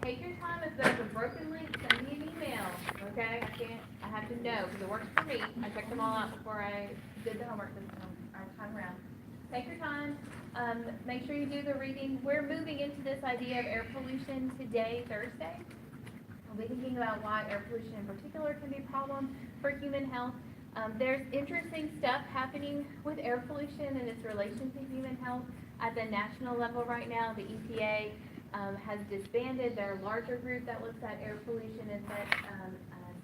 Take your time. If there's a broken link, send me an email. Okay? I have to know because it works for me. I checked them all out before I did the homework this time around. Take your time. Make sure you do the reading. We're moving into this idea of air pollution today, Thursday. We'll be thinking about why air pollution in particular can be a problem for human health. There's interesting stuff happening with air pollution and its relation to human health at the national level right now. The EPA has disbanded their larger group that looks at air pollution and sets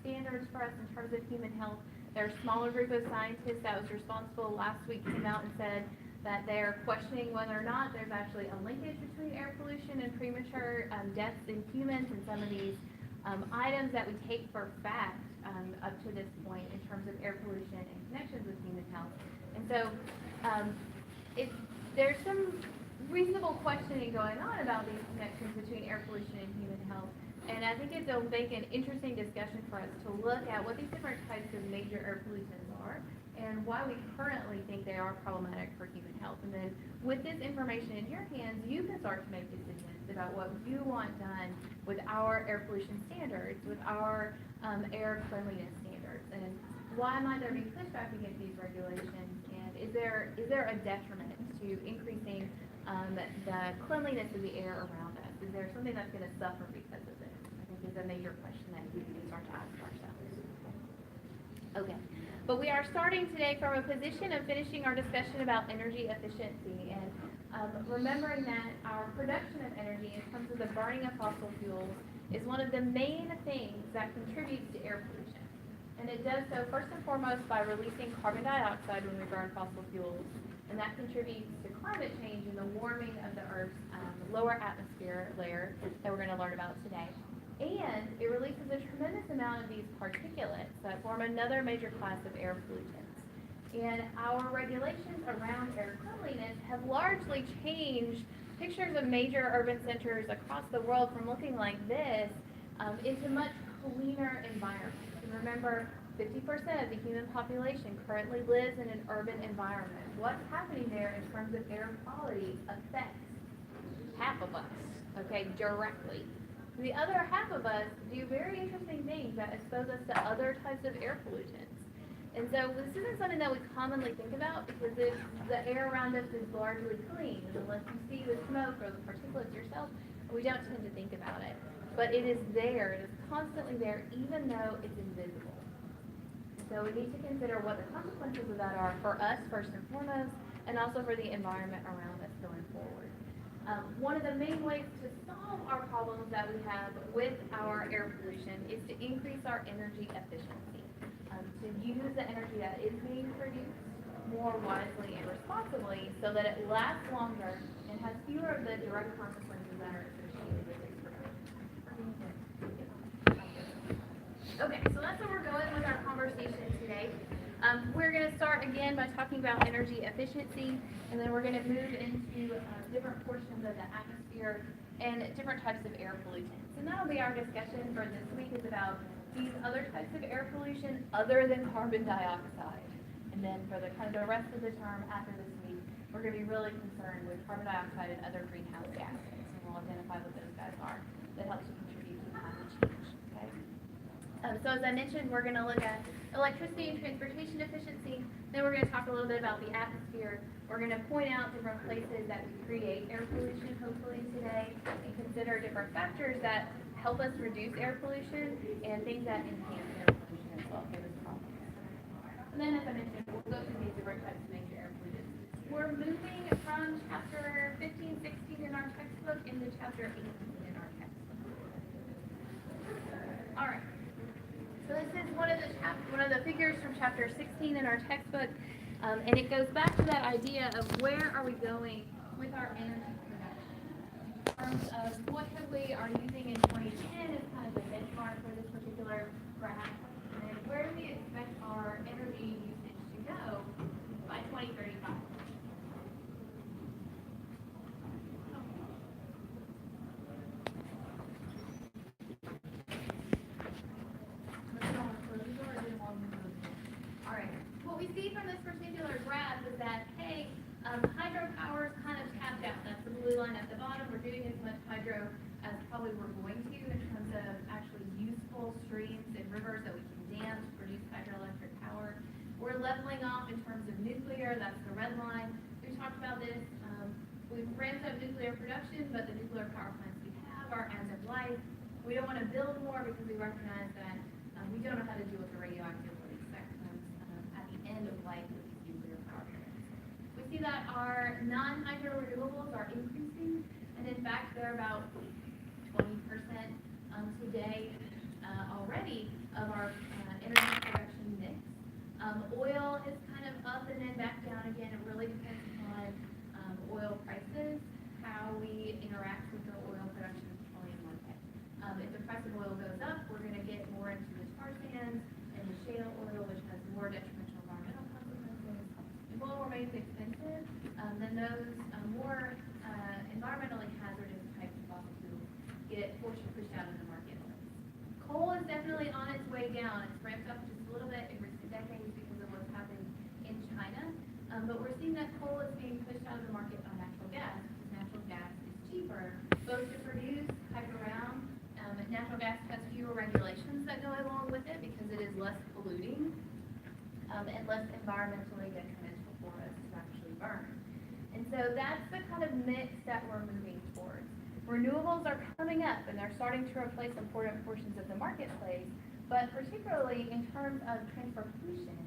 standards for us in terms of human health. Their smaller group of scientists that was responsible last week came out and said that they're questioning whether or not there's actually a linkage between air pollution and premature deaths in humans and some of these items that we take for fact up to this point in terms of air pollution and connections with human health. And so there's some reasonable questioning going on about these connections between air pollution and human health. And I think it'll make an interesting discussion for us to look at what these different types of major air pollutants are and why we currently think they are problematic for human health. And then with this information in your hands, you can start to make decisions about what you want done with our air pollution standards, with our air cleanliness standards, and why might there be pushback against these regulations, and is there a detriment to increasing the cleanliness of the air around us? Is there something that's going to suffer because of this? I think is a major question that we can start to ask ourselves. Okay, but we are starting today from a position of finishing our discussion about energy efficiency and remembering that our production of energy in terms of the burning of fossil fuels is one of the main things that contributes to air pollution. And it does so first and foremost by releasing carbon dioxide when we burn fossil fuels. And that contributes to climate change and the warming of the Earth's lower atmosphere layer that we're going to learn about today. And it releases a tremendous amount of these particulates that form another major class of air pollutants. And our regulations around air cleanliness have largely changed pictures of major urban centers across the world from looking like this into much cleaner environments. And remember, 50% of the human population currently lives in an urban environment. What's happening there in terms of air quality affects half of us, okay, directly. The other half of us do very interesting things that expose us to other types of air pollutants. And so this isn't something that we commonly think about because the air around us is largely clean. And unless you see the smoke or the particulates yourself, we don't tend to think about it. But it is there. It is constantly there, even though it's invisible. So we need to consider what the consequences of that are for us first and foremost, and also for the environment around us going forward. One of the main ways to solve our problems that we have with our air pollution is to increase our energy efficiency. To use the energy that is being produced more wisely and responsibly so that it lasts longer and has fewer of the direct consequences that are associated with its production. Okay, so that's where we're going with our conversation today. We're going to start again by talking about energy efficiency, and then we're going to move into different portions of the atmosphere and different types of air pollutants. And that'll be our discussion for this week is about these other types of air pollution other than carbon dioxide. And then for the kind of the rest of the term after this week, we're going to be really concerned with carbon dioxide and other greenhouse gases. And we'll identify what those guys are that helps to contribute to climate change. Okay. So as I mentioned, we're going to look at electricity and transportation efficiency. Then we're going to talk a little bit about the atmosphere. We're going to point out different places that we create air pollution, hopefully today, and consider different factors that help us reduce air pollution and things that enhance air pollution as well for this problem. And then, as I mentioned, we'll go through these different types of major air pollutants. We're moving from chapter 15, 16 in our textbook into chapter 18 in our textbook. All right. So this is one of the figures from chapter 16 in our textbook, and it goes back to that idea of where are we going with our energy production. In terms of what we are using in 2010 is kind of the benchmark for this particular graph, and then where do we expect our energy usage to go by 2035? What we see from this particular graph is that, hey, hydropower is kind of tapped out. That's the blue line at the bottom. We're doing as much hydro as probably we're going to in terms of actually useful streams and rivers that we can dam to produce hydroelectric power. We're leveling off in terms of nuclear, that's the red line. We talked about this. We've ramped up nuclear production, but the nuclear power plants we have are end of life. We don't want to build more because we recognize that we don't know how to deal with the radioactive waste that comes at the end of life with these nuclear power plants. We see that our non-hydro renewables are increasing, and in fact, they're about 20% today already of our energy production mix. Oil is kind of up and then back down again. It really depends upon oil prices, how we interact with the oil production petroleum market. If the price of oil goes up, we're going to get more into the tar sands and the shale oil, which has more detrimental environmental consequences. If oil remains expensive, then those more environmentally hazardous types of fossil fuels get pushed out of the marketplace. Coal is definitely on its way down. It's ramped up just a little bit in recent decades because of what's happened in China. But we're seeing that coal is being pushed out of the market by natural gas, because natural gas is cheaper, both to produce, pipe around. Natural gas has fewer regulations that go along with it because it is less polluting and less environmentally detrimental for us to actually burn. And so that's the kind of mix that we're moving towards. Renewables are coming up and they're starting to replace important portions of the marketplace, but particularly in terms of transportation,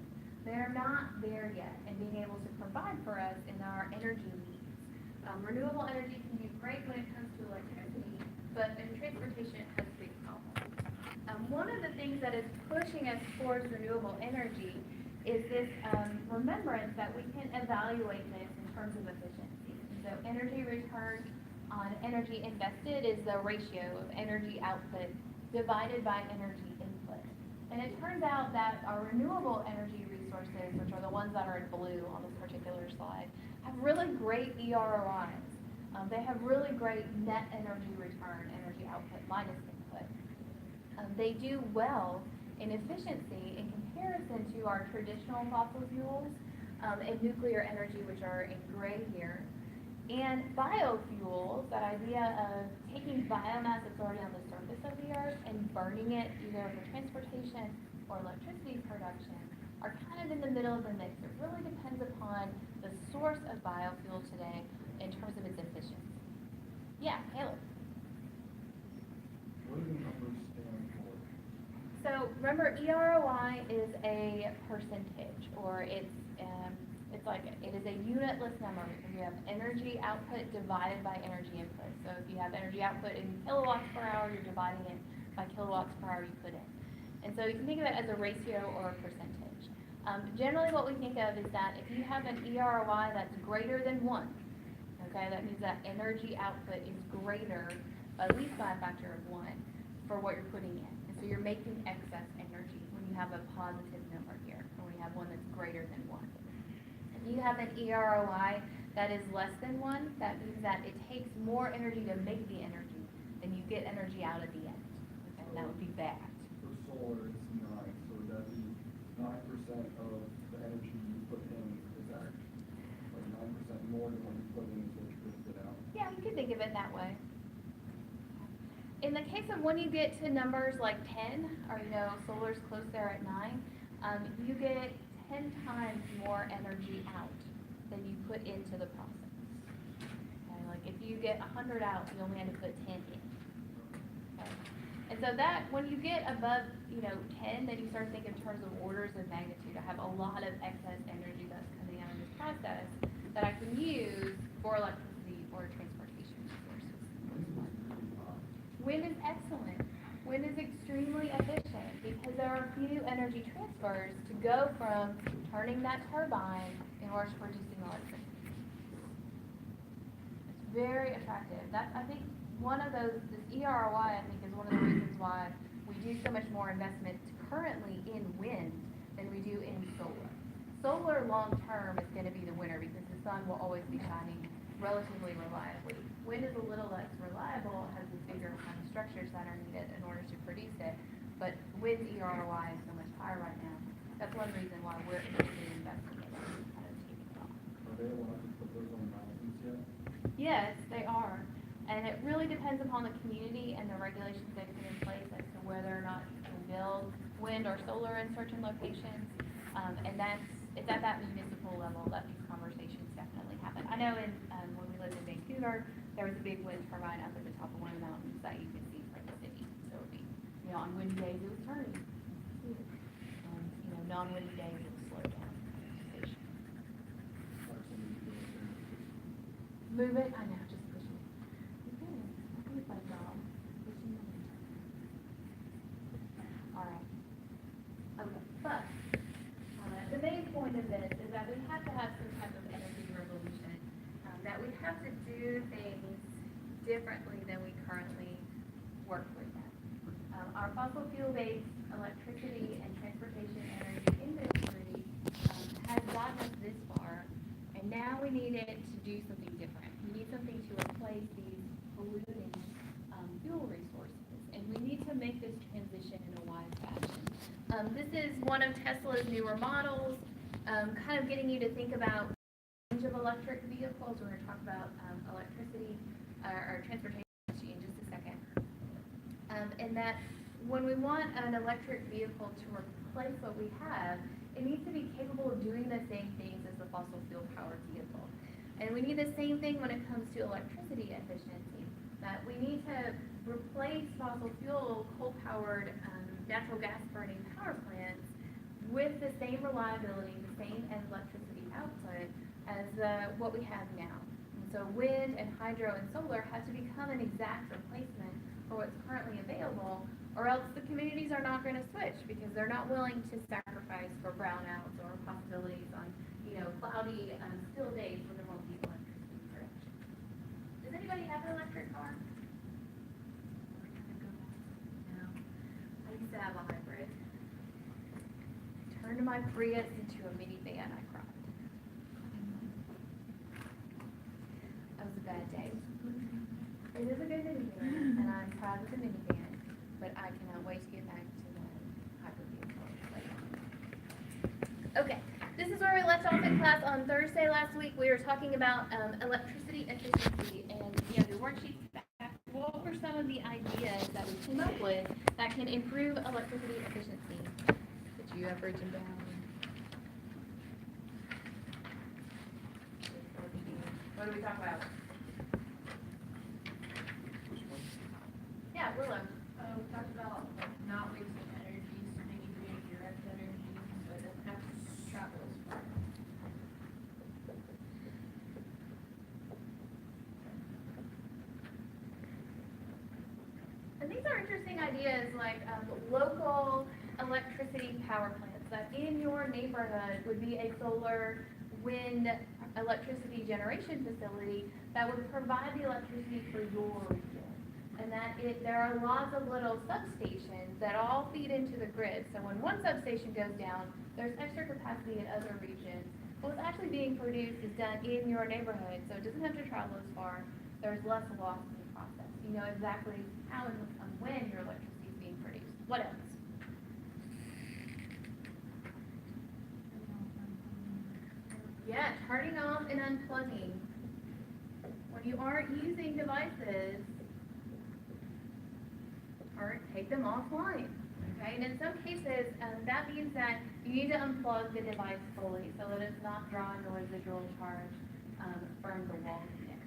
they're not there yet and being able to provide for us in our energy needs. Renewable energy can be great when it comes to electricity, but in transportation it has big problems. One of the things that is pushing us towards renewable energy is this remembrance that we can evaluate this in terms of efficiency. So energy return on energy invested is the ratio of energy output divided by energy input. And it turns out that our renewable energy resources, which are the ones that are in blue on this particular slide, have really great EROIs. They have really great net energy return, energy output minus input. They do well in efficiency in comparison to our traditional fossil fuels and nuclear energy, which are in gray here. And biofuels, that idea of taking biomass that's already on the surface of the earth and burning it either for transportation or electricity production, are kind of in the middle of the mix. It really depends upon the source of biofuel today in terms of its efficiency. Yeah, Caleb. What do the numbers stand for? So remember, EROI is a percentage, or it's like it is a unitless number because you have energy output divided by energy input. So if you have energy output in kilowatts per hour, you're dividing it by kilowatts per hour you put in. And so you can think of it as a ratio or a percentage. Generally what we think of is that if you have an EROI that's greater than 1, okay, that means that energy output is greater, at least by a factor of 1, for what you're putting in. And so you're making excess energy when you have a positive number here, or when you have one that's greater than 1. If you have an EROI that is less than 1, that means that it takes more energy to make the energy than you get energy out at the end. Okay, and that would be bad. For solar, it's 9, so would that be 9% of the energy you put in is that like 9% more than what you put in is what you put out? Yeah, you could think of it that way. In the case of when you get to numbers like 10, or solar's close there at 9, you get 10 times more energy out than you put into the process. Okay, like if you get 100 out, you only had to put 10 in. Okay. And so that, when you get above, 10, then you start thinking in terms of orders of magnitude. I have a lot of excess energy that's coming out of this process that I can use for electricity or transportation resources. Wind is excellent. Wind is extremely efficient because there are few energy transfers to go from turning that turbine in order to producing electricity. It's very attractive. That's, I think, this EROI, I think, is one of the reasons why we do so much more investment currently in wind than we do in solar. Solar long term is going to be the winner because the sun will always be shining relatively reliably. Wind is a little less reliable, has the bigger kind of structures that are needed in order to produce it, but wind's EROI is so much higher right now. That's one reason why we're interested in investing in it, kind of taking it off. Are they allowed to put those on mountains yet? Yes, they are. And it really depends upon the community and the regulations they put in place as to whether or not you can build wind or solar in certain locations. And it's at that municipal level that these conversations definitely happen. I know when we lived in Vancouver, there was a big wind turbine up at the top of one of the mountains that you could see from the city. So it would be, on windy days it was turning. Non-windy days it would slow down. Move it, I know, just push it. Okay, I think it's my job. Pushing the wind. All right. Okay, but the main point of this is that we have to have some type of energy revolution, that we have to do things differently than we currently work with them. Our fossil fuel-based electricity and transportation energy industry has gotten us this far, and now we need it to do something different. We need something to replace these polluting fuel resources, and we need to make this transition in a wise fashion. This is one of Tesla's newer models, kind of getting you to think about range of electric vehicles. We're going to talk about electricity or transportation in just a second. And that when we want an electric vehicle to replace what we have, it needs to be capable of doing the same things as the fossil fuel powered vehicle. And we need the same thing when it comes to electricity efficiency, that we need to replace fossil fuel coal-powered natural gas burning power plants with the same reliability, the same electricity output as what we have now. And so wind and hydro and solar have to become an exact replacement for what's currently available, or else the communities are not going to switch because they're not willing to sacrifice for brownouts or possibilities on, cloudy, still days when there won't be electricity production. Does anybody have an electric car? No. I used to have a hybrid. Turned my Prius into a minivan. I cried. That was a bad day. It is a good minivan, and I'm proud of the minivan, but I cannot wait to get back to the hybrid vehicle later. Okay, this is where we left off in class on Thursday last week. We were talking about electricity efficiency, and the worksheets back. What were some of the ideas that we came up with that can improve electricity efficiency? Did you have written down? What do we talk about? Yeah, Willow. We talked about not wasting energy, so maybe create direct energy, so it doesn't have to travel as far. And these are interesting ideas, like local electricity power plants that in your neighborhood would be a solar, wind, electricity generation facility that would provide the electricity for your region. And that there are lots of little substations that all feed into the grid. So when one substation goes down, there's extra capacity in other regions. What's actually being produced is done in your neighborhood, so it doesn't have to travel as far. There's less loss in the process. You know exactly how and when your electricity is being produced. What else? Yeah, turning off and unplugging. When you aren't using devices, or take them offline, okay? And in some cases, that means that you need to unplug the device fully so that it's not drawing a residual charge from the wall unit.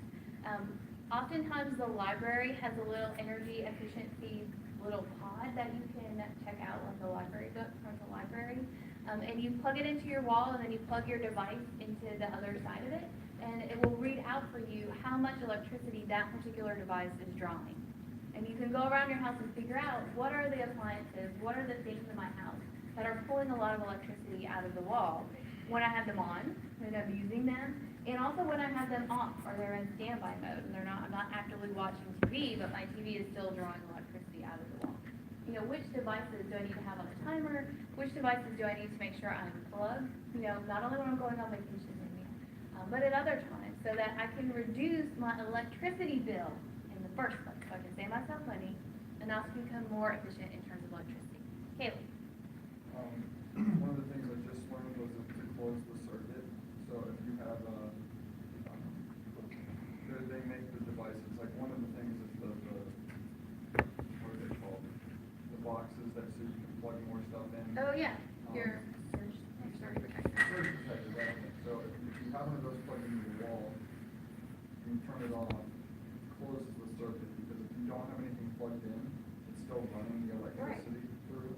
Oftentimes the library has a little energy efficiency little pod that you can check out, like a library book from the library. And you plug it into your wall, and then you plug your device into the other side of it, and it will read out for you how much electricity that particular device is drawing. And you can go around your house and figure out what are the appliances, what are the things in my house that are pulling a lot of electricity out of the wall when I have them on, when I'm using them, and also when I have them off, or they're in standby mode, and I'm not actively watching TV, but my TV is still drawing electricity out of the wall. Which devices do I need to have on a timer? Which devices do I need to make sure I unplug? Not only when I'm going on vacation, but at other times, so that I can reduce my electricity bill in the first place, so I can save myself money and also become more efficient in terms of electricity. Kaylee. One of the things I just learned was to close the circuit. So if you have they make the devices, like one of the things so you can plug more stuff in. Oh, yeah, your Surge surge protector. Surge protector, that's it. So if you have one of those plugged into the wall, and you turn it on, closes the circuit, because if you don't have anything plugged in, it's still running the electricity through.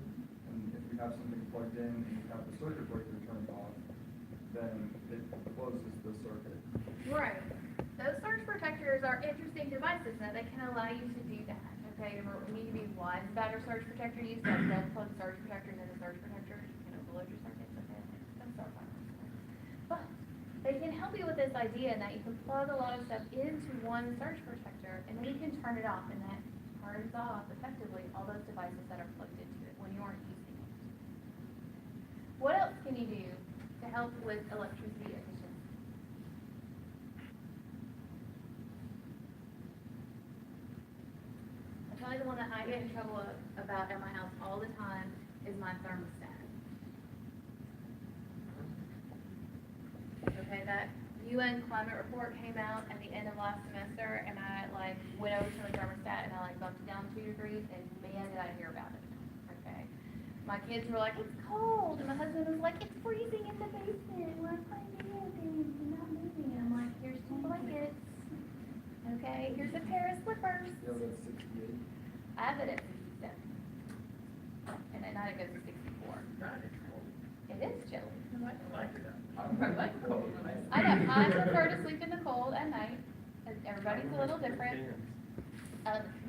And if you have something plugged in and you have the circuit breaker turned on, then it closes the circuit. Right. Those surge protectors are interesting devices that they can allow you to do that. Okay, we need to be wise about our surge protector use. Don't plug surge protectors into surge protectors. You can overload your circuits. Okay, don't start fires. But they can help you with this idea that you can plug a lot of stuff into one surge protector, and then you can turn it off, and that turns off effectively all those devices that are plugged into it when you aren't using it. What else can you do to help with electricity efficiency? Probably the one that I get in trouble about at my house all the time is my thermostat. Okay, that UN climate report came out at the end of last semester, and I went over to the thermostat and I bumped it down 2 degrees, and man, did I hear about it. Okay, my kids were like, "It's cold," and my husband was like, "It's freezing in the basement. We're playing video games and not moving." And I'm like, "Here's 2 blankets. Okay, here's a pair of slippers." Yeah, that's 68. I have it at 67. And at night it goes to 64. It is chilly. I like the cold. I know, I prefer to sleep in the cold at night. Everybody's a little different.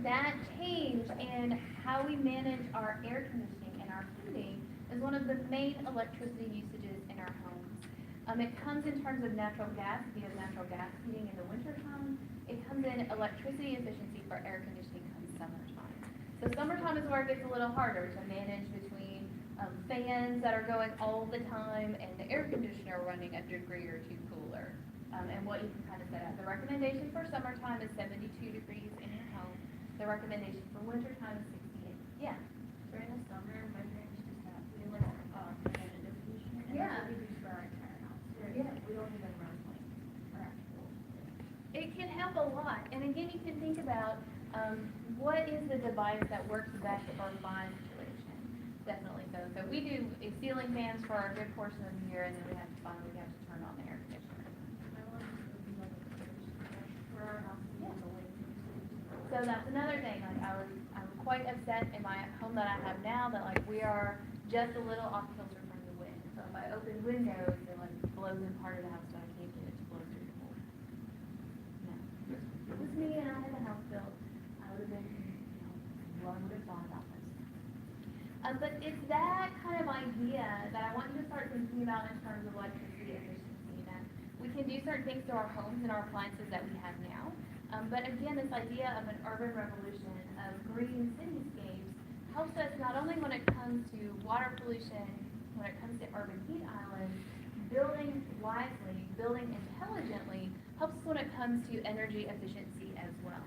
That change in how we manage our air conditioning and our heating is one of the main electricity usages in our homes. It comes in terms of natural gas, via natural gas heating in the wintertime. It comes in electricity efficiency for air conditioning come summertime. So summertime is where it gets a little harder to manage between fans that are going all the time and the air conditioner running a degree or two cooler, and what you can kind of set up. The recommendation for summertime is 72 degrees in your home. The recommendation for wintertime is 68. Yeah. During the summer, my parents just have, we like, preventative conditioner, and Yeah. that's what we use for our entire house. Yeah. We don't even run like our actual thing. It can help a lot. And again, you can think about what is the device that works best for my situation. Definitely so. So we do ceiling fans for a good portion of the year, and then we have to turn on the air conditioner. My one would be like a first, for our house, we have the lake. So that's another thing. I'm quite upset in my home that I have now that we are just a little off kilter from the wind. So if I open windows, it blows in part of the house, so I can't get it to blow through the whole. No. If it was me and I had a house built, I would have been, one would have thought about this. But it's that kind of idea that I want you to start thinking about in terms of electricity efficiency, that we can do certain things to our homes and our appliances that we have now. But again, this idea of an urban revolution, of green cityscapes, helps us not only when it comes to water pollution, when it comes to urban heat islands, building wisely, building intelligently, helps when it comes to energy efficiency as well.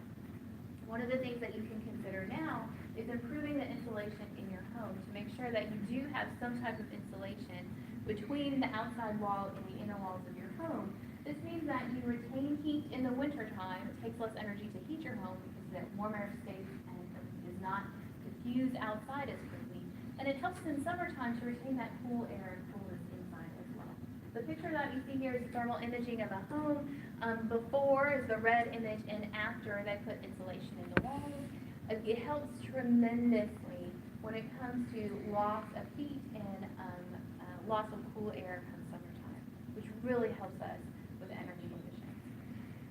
One of the things that you can consider now is improving the insulation in your home to make sure that you do have some type of insulation between the outside wall and the inner walls of your home. This means that you retain heat in the wintertime. It takes less energy to heat your home because the warm air stays and does not diffuse outside as quickly. And it helps in summertime to retain that cool air and coolness inside as well. The picture that you see here is thermal imaging of a home. Before is the red image, and after they put insulation in the walls. It helps tremendously when it comes to loss of heat and loss of cool air come summertime, which really helps us with energy efficiency.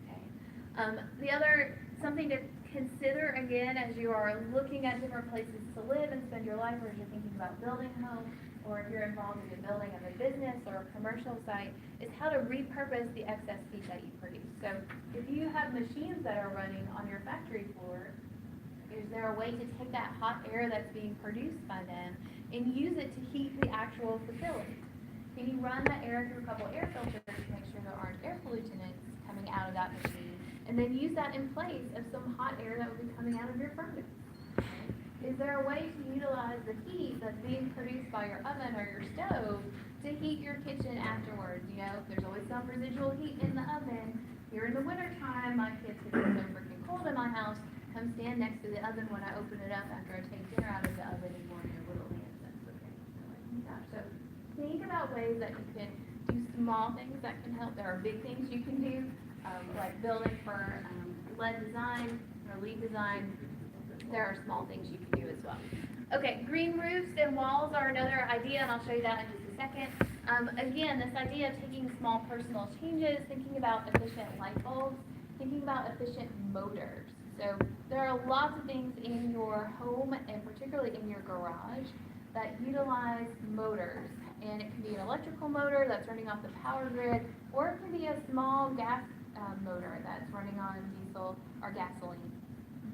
Okay. The other, something to consider again as you are looking at different places to live and spend your life, or as you're thinking about building a home, or if you're involved in the building of a business or a commercial site, is how to repurpose the excess heat that you produce. So if you have machines that are running on your factory floor, is there a way to take that hot air that's being produced by them and use it to heat the actual facility? Can you run that air through a couple air filters to make sure there aren't air pollutants coming out of that machine, and then use that in place of some hot air that would be coming out of your furnace? Is there a way to utilize the heat that's being produced by your oven or your stove to heat your kitchen afterwards? There's always some residual heat in the oven. Here in the wintertime, my kids get so freaking cold in my house, come stand next to the oven when I open it up after I take dinner out of the oven and warm your little hands. That's okay. So, like, yeah. So think about ways that you can do small things that can help. There are big things you can do, like building for lead design or LEED design. There are small things you can do as well. Okay, green roofs and walls are another idea, and I'll show you that in just a second. Again, this idea of taking small personal changes, thinking about efficient light bulbs, thinking about efficient motors. So there are lots of things in your home and particularly in your garage that utilize motors. And it can be an electrical motor that's running off the power grid, or it can be a small gas motor that's running on diesel or gasoline.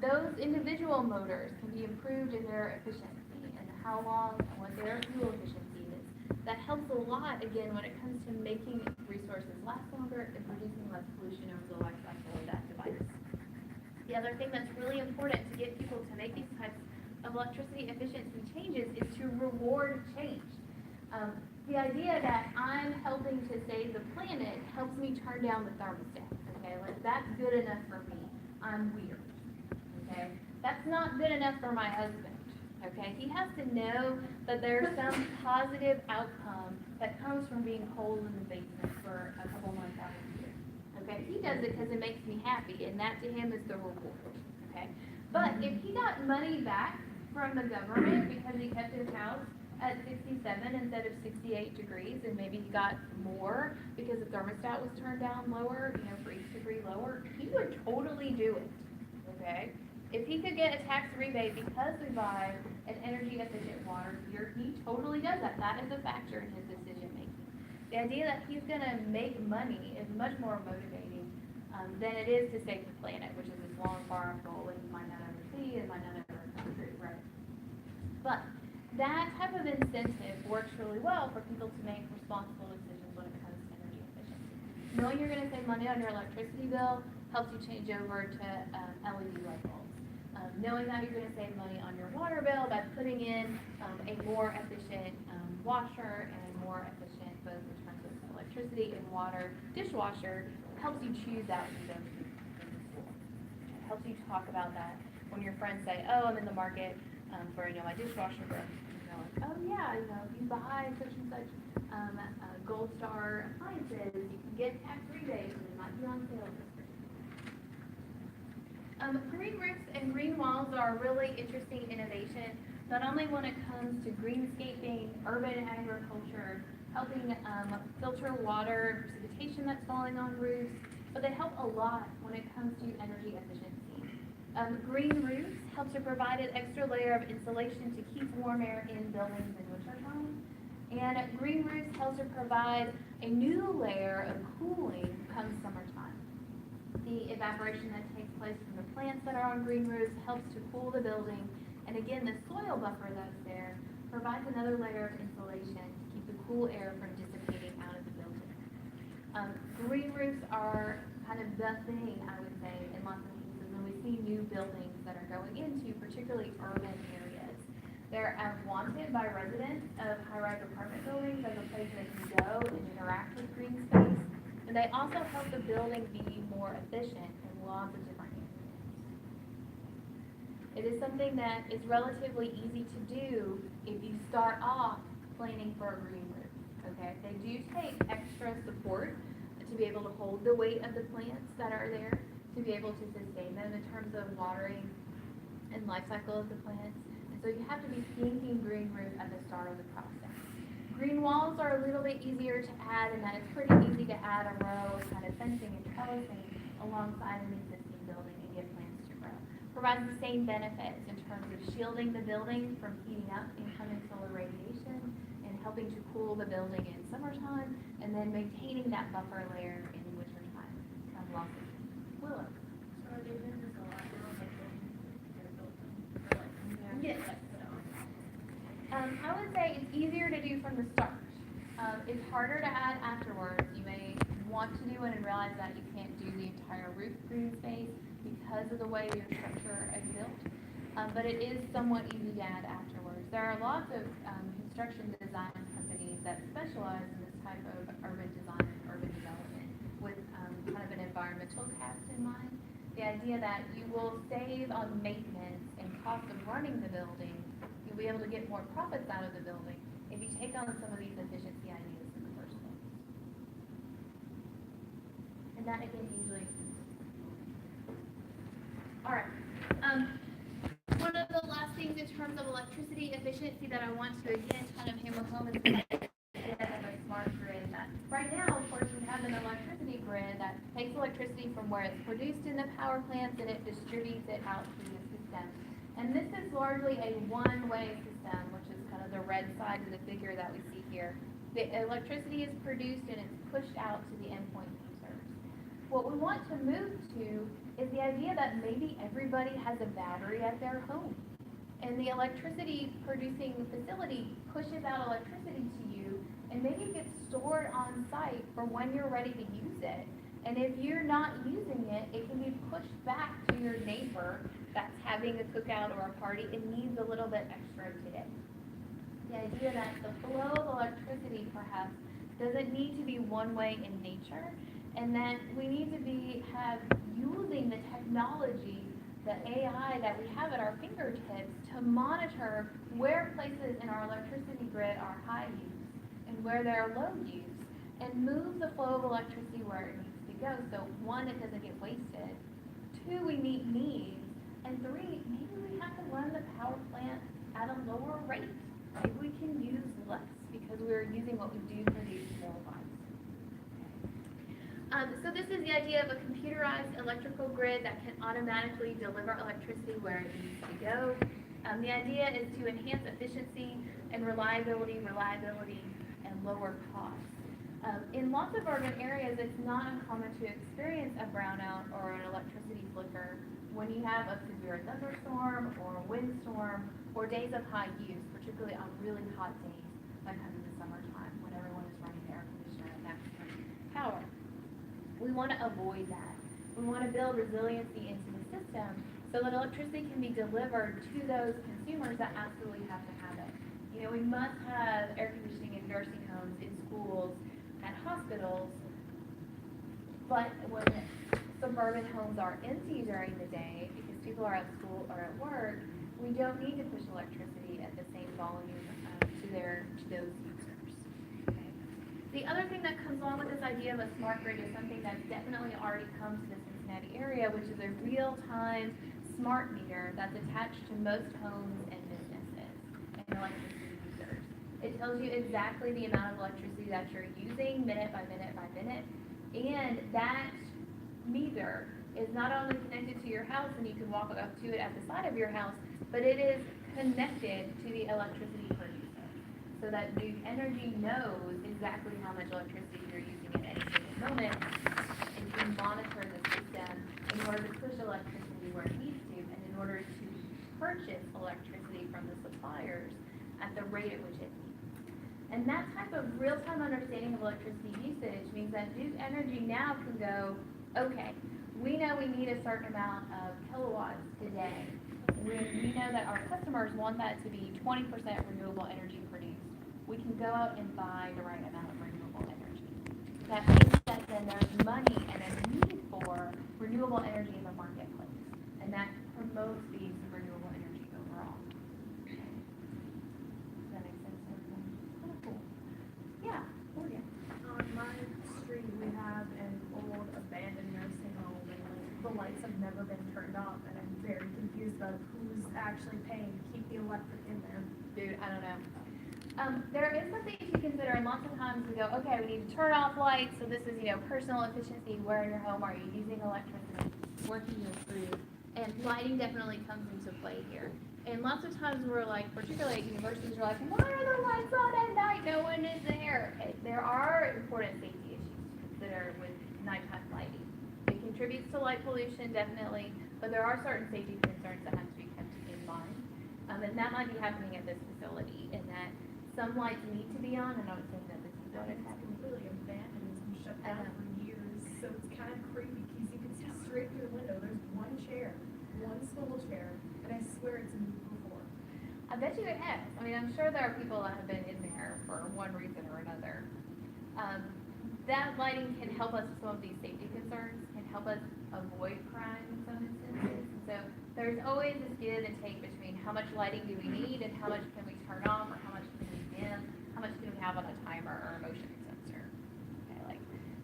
Those individual motors can be improved in their efficiency and how long and what their fuel efficiency is. That helps a lot, again, when it comes to making resources last longer and producing less pollution over the life cycle of that device. The other thing that's really important to get people to make these types of electricity efficiency changes is to reward change. The idea that I'm helping to save the planet helps me turn down the thermostat, okay? Like, that's good enough for me. I'm weird. Okay, that's not good enough for my husband. Okay, he has to know that there's some positive outcome that comes from being cold in the basement for a couple months out of the year. Okay, he does it because it makes me happy, and that to him is the reward. Okay, but if he got money back from the government because he kept his house at 67 instead of 68 degrees, and maybe he got more because the thermostat was turned down lower, for each degree lower, he would totally do it. Okay. If he could get a tax rebate because we buy an energy efficient water heater, he totally does that. That is a factor in his decision making. The idea that he's going to make money is much more motivating than it is to save the planet, which is this long, far off goal that you might not ever see and might not ever come true, right? But that type of incentive works really well for people to make responsible decisions when it comes to energy efficiency. Knowing you're going to save money on your electricity bill helps you change over to LED light bulbs. Knowing that you're going to save money on your water bill by putting in a more efficient washer and a more efficient, both in terms of electricity and water, dishwasher, helps you choose that when you go to school. It helps you talk about that when your friends say, oh, I'm in the market for my dishwasher bill. Like, oh yeah, if you buy such and such Gold Star appliances, you can get tax rebates and it might be on sale. Green roofs and green walls are a really interesting innovation, not only when it comes to greenscaping, urban agriculture, helping filter water and precipitation that's falling on roofs, but they help a lot when it comes to energy efficiency. Green roofs help to provide an extra layer of insulation to keep warm air in buildings in wintertime, and green roofs help to provide a new layer of cooling come summertime. The evaporation that takes place from the plants that are on green roofs helps to cool the building, and again, the soil buffer that's there provides another layer of insulation to keep the cool air from dissipating out of the building. Green roofs are kind of the thing, I would say, in lots of cases when we see new buildings that are going into particularly urban areas. They're wanted by residents of high-rise apartment buildings as a place they can go and interact with green space. And they also help the building be more efficient in lots of different areas. It is something that is relatively easy to do if you start off planning for a green roof. Okay, they do take extra support to be able to hold the weight of the plants that are there, to be able to sustain them in terms of watering and life cycle of the plants. And so you have to be thinking green roof at the start of the process. Green walls are a little bit easier to add, and that it's pretty easy to add a row of kind of fencing and trellising alongside an existing building and get plants to grow. Provides the same benefits in terms of shielding the building from heating up incoming solar radiation and helping to cool the building in summertime, and then maintaining that buffer layer in wintertime from lots of willow. So are they doing this a lot now, like they're building, or like, Yes. like, I would say it's easier to do from the start. It's harder to add afterwards. You may want to do it and realize that you can't do the entire roof green space because of the way your structure is built. But it is somewhat easy to add afterwards. There are lots of construction design companies that specialize in this type of urban design and urban development with kind of an environmental cast in mind. The idea that you will save on maintenance and cost of running the building, you'll be able to get more profits out of the building if you take on some of these efficiency ideas in the first place. And that again usually. All right. One of the last things in terms of electricity efficiency that I want to again kind of hammer home is the idea of a smart grid. Right now, of course, we have an electricity grid that takes electricity from where it's produced in the power plants and it distributes it out through the system. And this is largely a one-way system, which is kind of the red side of the figure that we see here. The electricity is produced and it's pushed out to the endpoint users. What we want to move to is the idea that maybe everybody has a battery at their home. And the electricity producing facility pushes out electricity to you, and maybe it gets stored on site for when you're ready to use it. And if you're not using it, it can be pushed back to your neighbor that's having a cookout or a party and needs a little bit extra today. The idea that the flow of electricity perhaps doesn't need to be one way in nature, and that we need to have using the technology, the AI that we have at our fingertips to monitor where places in our electricity grid are high use and where they're low use, and move the flow of electricity where it needs to go. So one, it doesn't get wasted. Two, we meet needs. And three, maybe we have to run the power plant at a lower rate. Maybe we can use less because we're using what we do produce more lives. So this is the idea of a computerized electrical grid that can automatically deliver electricity where it needs to go. The idea is to enhance efficiency and reliability, and lower costs. In lots of urban areas, it's not uncommon to experience a brownout or an electricity flicker when you have a severe thunderstorm or a windstorm or days of high use, particularly on really hot days, like in the summertime when everyone is running the air conditioner at maximum power. We want to avoid that. We want to build resiliency into the system so that electricity can be delivered to those consumers that absolutely have to have it. You know, we must have air conditioning in nursing homes, in schools, at hospitals, but when suburban homes are empty during the day because people are at school or at work, we don't need to push electricity at the same volume to those users. Okay. The other thing that comes along with this idea of a smart grid is something that's definitely already come to the Cincinnati area, which is a real-time smart meter that's attached to most homes and businesses and electricity users. It tells you exactly the amount of electricity that you're using minute by minute by minute, and that meter is not only connected to your house and you can walk up to it at the side of your house, but it is connected to the electricity producer so that Duke Energy knows exactly how much electricity you're using at any given moment and can monitor the system in order to push electricity where it needs to and in order to purchase electricity from the suppliers at the rate at which it needs. And that type of real-time understanding of electricity usage means that Duke Energy now can go, okay, we know we need a certain amount of kilowatts today. We know that our customers want that to be 20% renewable energy produced. We can go out and buy the right amount of renewable energy. That means that then there's money and a need for renewable energy in the marketplace. And that promotes the use of renewable energy overall. Does that make sense to everyone? Kind of cool. Yeah, Gloria. On my street, we have an old abandoned nursing home, and the lights have never been turned off, and I'm very confused about who's actually paying to keep the electric in there. Dude, I don't know. There is something to consider, and lots of times we go, okay, we need to turn off lights, so this is, personal efficiency. Where in your home are you using electricity? Working your food. And lighting definitely comes into play here. And lots of times we're like, particularly at universities, we're like, why are the lights on at night? No one is there. There are important safety issues to consider with nighttime lighting. It contributes to light pollution, definitely, but there are certain safety concerns that have to be kept in mind. And that might be happening at this facility, in that some lights need to be on, and I'm saying that this is what is It's happening. completely abandoned, it's been shut down for years, so it's kind of creepy, because you can see straight through the window, there's one chair, one swivel chair, and I swear it's moved before. I bet you it has. I mean, I'm sure there are people that have been in there for one reason or another. That lighting can help us with some of these safety concerns, can help us avoid crime in some instances. So there's always this give and take between how much lighting do we need and how much can we turn off or how much can we dim, how much can we have on a timer or a motion sensor. Okay, like,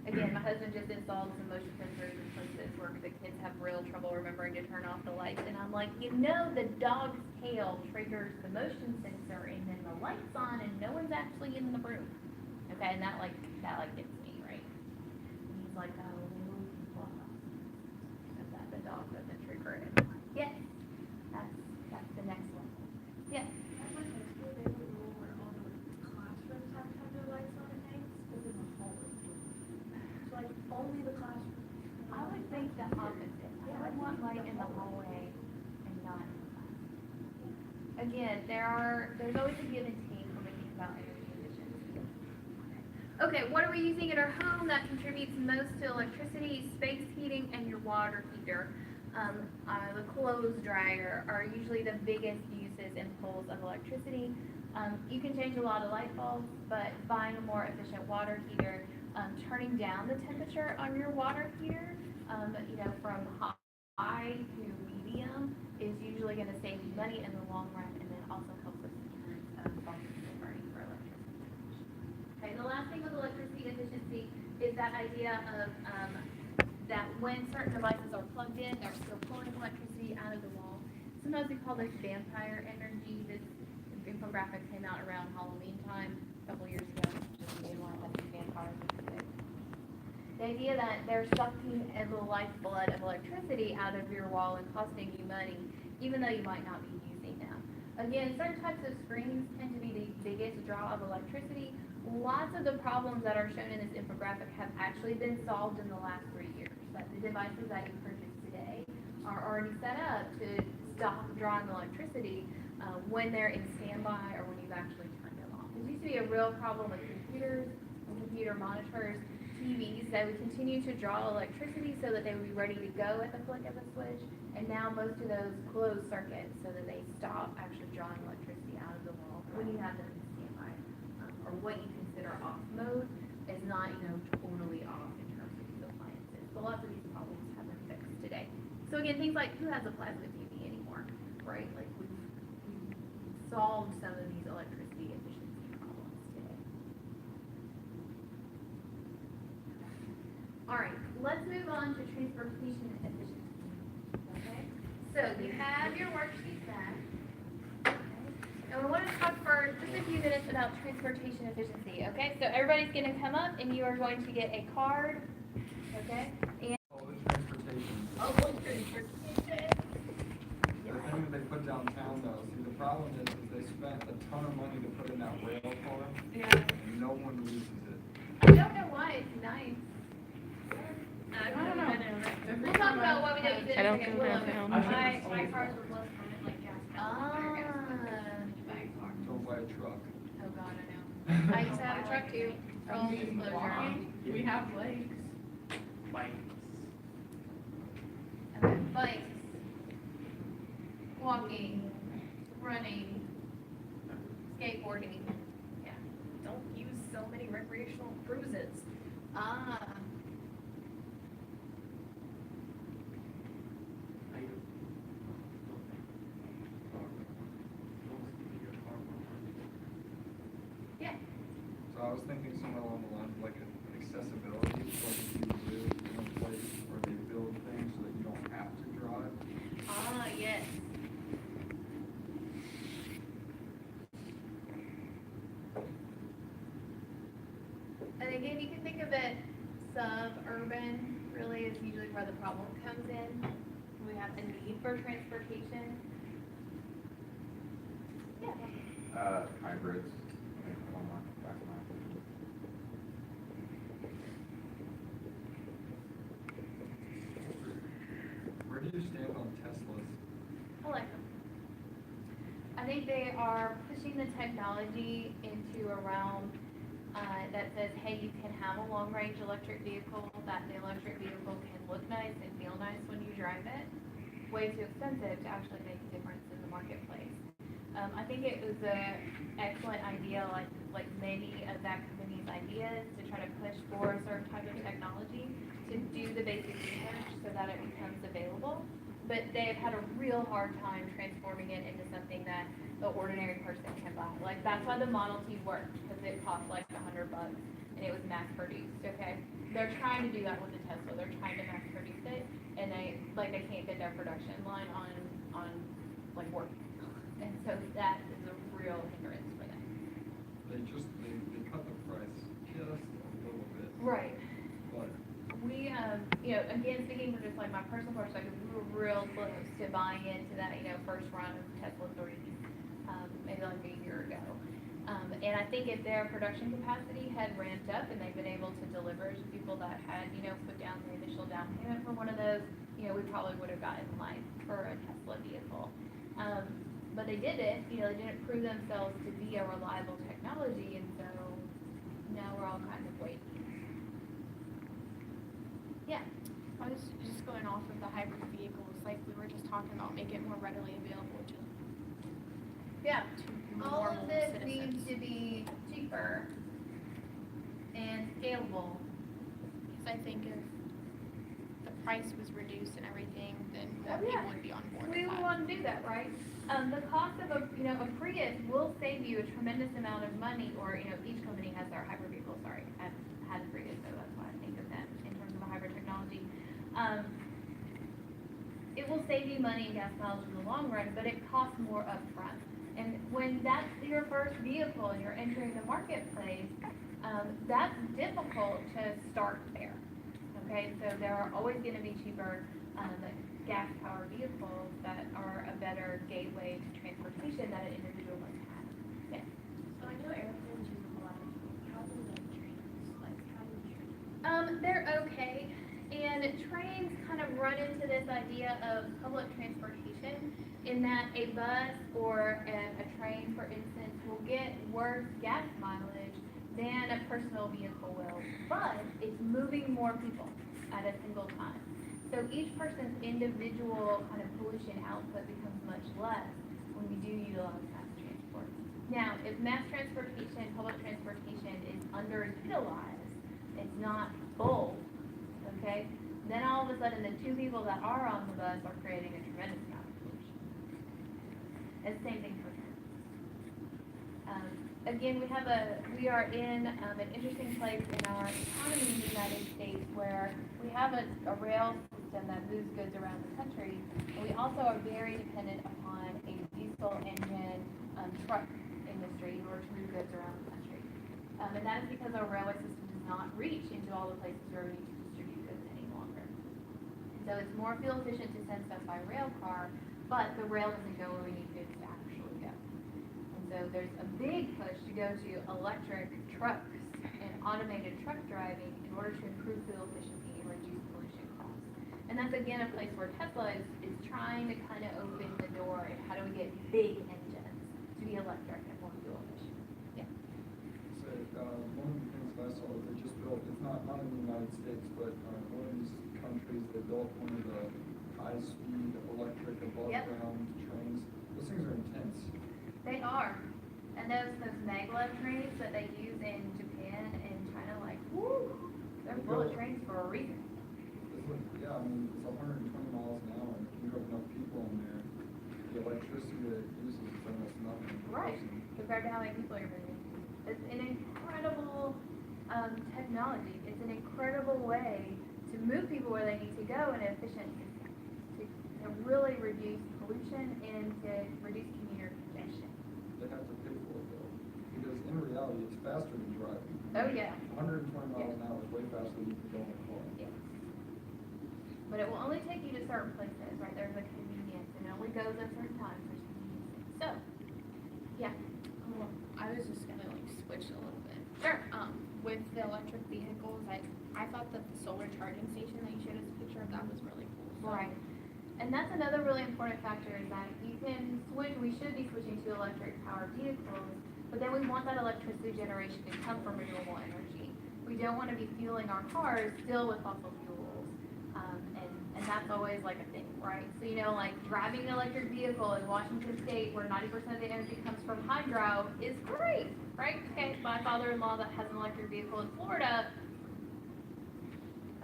again, my husband just installed some motion sensors in places where the kids have real trouble remembering to turn off the lights, and I'm like, you know, the dog's tail triggers the motion sensor, and then the light's on, and no one's actually in the room. Okay, and that gets me, right? And he's like, oh, maybe we can block off so that the dog doesn't trigger it. Yes, that's the next one. Yes. At my high school, they have a rule where all the classrooms have to have their lights on at night, but in the hallway. So like, only the classroom. I would think the opposite. I would want light in the hallway and not in the classroom. Again, there's always a give and take when we think about energy efficiency. Okay, what are we using at our home that contributes most to electricity? Space heating and your water heater. The clothes dryer are usually the biggest uses and pulls of electricity. You can change a lot of light bulbs, but buying a more efficient water heater, turning down the temperature on your water heater, from high to medium is usually going to save you money in the long run, and then also helps with deterrence of fossil burning for electricity. Okay, the last thing with electricity efficiency is that idea of that when certain devices are plugged in, they're still pulling electricity out of the wall. Sometimes we call this vampire energy. This infographic came out around Halloween time a couple years ago. Just made one of these vampires. The idea that they're sucking the lifeblood of electricity out of your wall and costing you money, even though you might not be using them. Again, certain types of screens tend to be the biggest draw of electricity. Lots of the problems that are shown in this infographic have actually been solved in the last 3 years. That the devices that you purchase today are already set up to stop drawing electricity when they're in standby or when you've actually turned them off. There used to be a real problem with computers and computer monitors, TVs that would continue to draw electricity so that they would be ready to go at the flick of a switch, and now most of those close circuits so that they stop actually drawing electricity out of the wall when you have them in standby, or what you consider off mode is not, totally off in terms of these appliances. But lots of these problems have been fixed today. So again, things like who has a plasma TV anymore, right? Like we've solved some of these electricity efficiency problems today. All right, let's move on to transportation efficiency. Okay, so you have your worksheet back. Okay. And we want to talk for just a few minutes about transportation efficiency. Okay, so everybody's going to come up and you are going to get a card. Okay, and Public transportation. The thing that they put downtown though, see the problem is they spent a ton of money to put in that rail car, and no one uses it. I don't know why it's nice. I don't know. We'll talk about what we did. I don't go downtown. My cars were less permanent, like gas. Don't buy a truck. Oh God, I know. I used to have a truck too. Full disclosure. We have lakes. Okay, bikes, walking, running, skateboarding. Yeah. Don't use so many recreational cruises. Ah. Yeah. So I was thinking somewhere along the lines of like accessibility, so like if you live in a place where they build things so that you don't have to drive. Ah, yes. And again, you can think of it suburban, really is usually where the problem comes in. We have a need for transportation. Yeah. Hybrids. Where do you stand on Teslas? I like them. I think they are pushing the technology into a realm that says, hey, you can have a long-range electric vehicle, that the electric vehicle can look nice and feel nice when you drive it. Way too expensive to actually make a difference in the marketplace. I think it was an excellent idea, like many of that company's ideas to try to push for a certain type of technology to do the basic research so that it becomes available. But they've had a real hard time transforming it into something that the ordinary person can buy. Like, that's why the Model T worked, because it cost like $100 and it was mass produced, okay? They're trying to do that with the Tesla. They're trying to mass produce it, and they can't get their production line on like working. And so that is a real hindrance for them. They cut the price just a little bit, Right. but We, again, speaking from just like my personal perspective, we were real close to buying into that, first run of Tesla 3s, maybe like a year ago. And I think if their production capacity had ramped up and they've been able to deliver to people that had, put down the initial down payment for one of those, we probably would have gotten life for a Tesla vehicle. But they didn't, they didn't prove themselves to be a reliable technology, and so now we're all kind of waiting. Yeah. I was just going off of the hybrid vehicles, like we were just talking about, make it more readily available to Yeah, all normal of this citizens. needs to be cheaper and scalable. Because I think if the price was reduced and everything, then Oh, people yeah. would be on board We with would that. want to do that, right? The cost of a Prius will save you a tremendous amount of money, or, each company has their hybrid vehicle, sorry, I've had Prius, so that's why I think of them in terms of a hybrid technology. It will save you money in gas mileage in the long run, but it costs more upfront. And when that's your first vehicle and you're entering the marketplace, that's difficult to start there. Okay, so there are always going to be cheaper gas-powered vehicles that are a better gateway to transportation that an individual must have. Yeah. So I know airplanes use a lot of fuel. How do like trains, how do trains? They're okay, and trains kind of run into this idea of public transportation in that a bus or a train, for instance, will get worse gas mileage than a personal vehicle will, but it's moving more people at a single time. So each person's individual kind of pollution output becomes much less when we do utilize mass transport. Now, if mass transportation, public transportation is underutilized, it's not full, okay, then all of a sudden the two people that are on the bus are creating a tremendous amount of pollution. And same thing for trains. Again, we are in an interesting place in our economy in the United States where we have a rail system that moves goods around the country, and we also are very dependent upon a diesel engine truck industry in order to move goods around the country. And that is because our railway system does not reach into all the places where we need to distribute goods any longer. And so it's more fuel efficient to send stuff by rail car, but the rail doesn't go where we need goods to actually go. And so there's a big push to go to electric trucks and automated truck driving in order to improve fuel efficiency and reduce pollution costs. And that's again a place where Tesla is trying to kind of open the door and how do we get big engines to be electric and more fuel efficient. Yeah. So, one of the things that I saw is they just built, it's not in the United States, but one of these countries, they built one of the high-speed electric above-ground trains. Those things are intense. They are. And those maglev trains that they use in Japan and China, like, woo, they're bullet trains for a reason. Yeah, I mean, it's 120 miles an hour, and if you have enough people in there, the electricity that it uses is almost nothing. per Right, person. compared to how many people are moving. It's an incredible technology. It's an incredible way to move people where they need to go in an efficient manner, to really reduce pollution and to reduce commuter congestion. They have to pay for it though, because in reality, it's faster than driving. Oh, yeah. 120 miles an hour is way faster than you can go in a car. Yes. But it will only take you to certain places, right? There's a convenience, and it only goes at certain times, there's convenience. So, yeah, Well, I was just gonna switch a little bit. sure. With the electric vehicles, I thought that the solar charging station that you showed us a picture of, that was really cool. So- Right. And that's another really important factor is that you can switch, we should be switching to electric powered vehicles, but then we want that electricity generation to come from renewable energy. We don't want to be fueling our cars still with fossil fuels, and And that's always like a thing, right? So, like driving an electric vehicle in Washington State where 90% of the energy comes from hydro is great, right? Okay, my father-in-law that has an electric vehicle in Florida,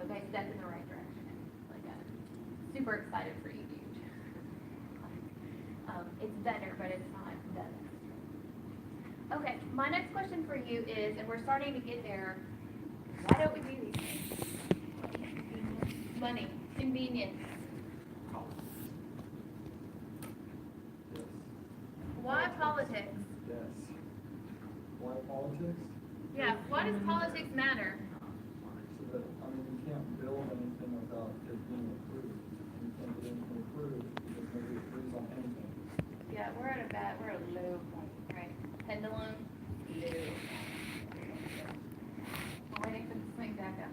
okay, step in the right direction. Like, super excited for you, dude. It's better, but it's not the best. Okay, my next question for you is, and we're starting to get there, why don't we do these things? Money, convenience. Yes. Why politics? Yes. Why politics? Yeah, why does politics matter? So that, you can't build anything without it being approved. And you can't get anything approved because nobody agrees on anything. Yeah, we're at a low point, right? Pendulum, low. We're waiting for the swing back up.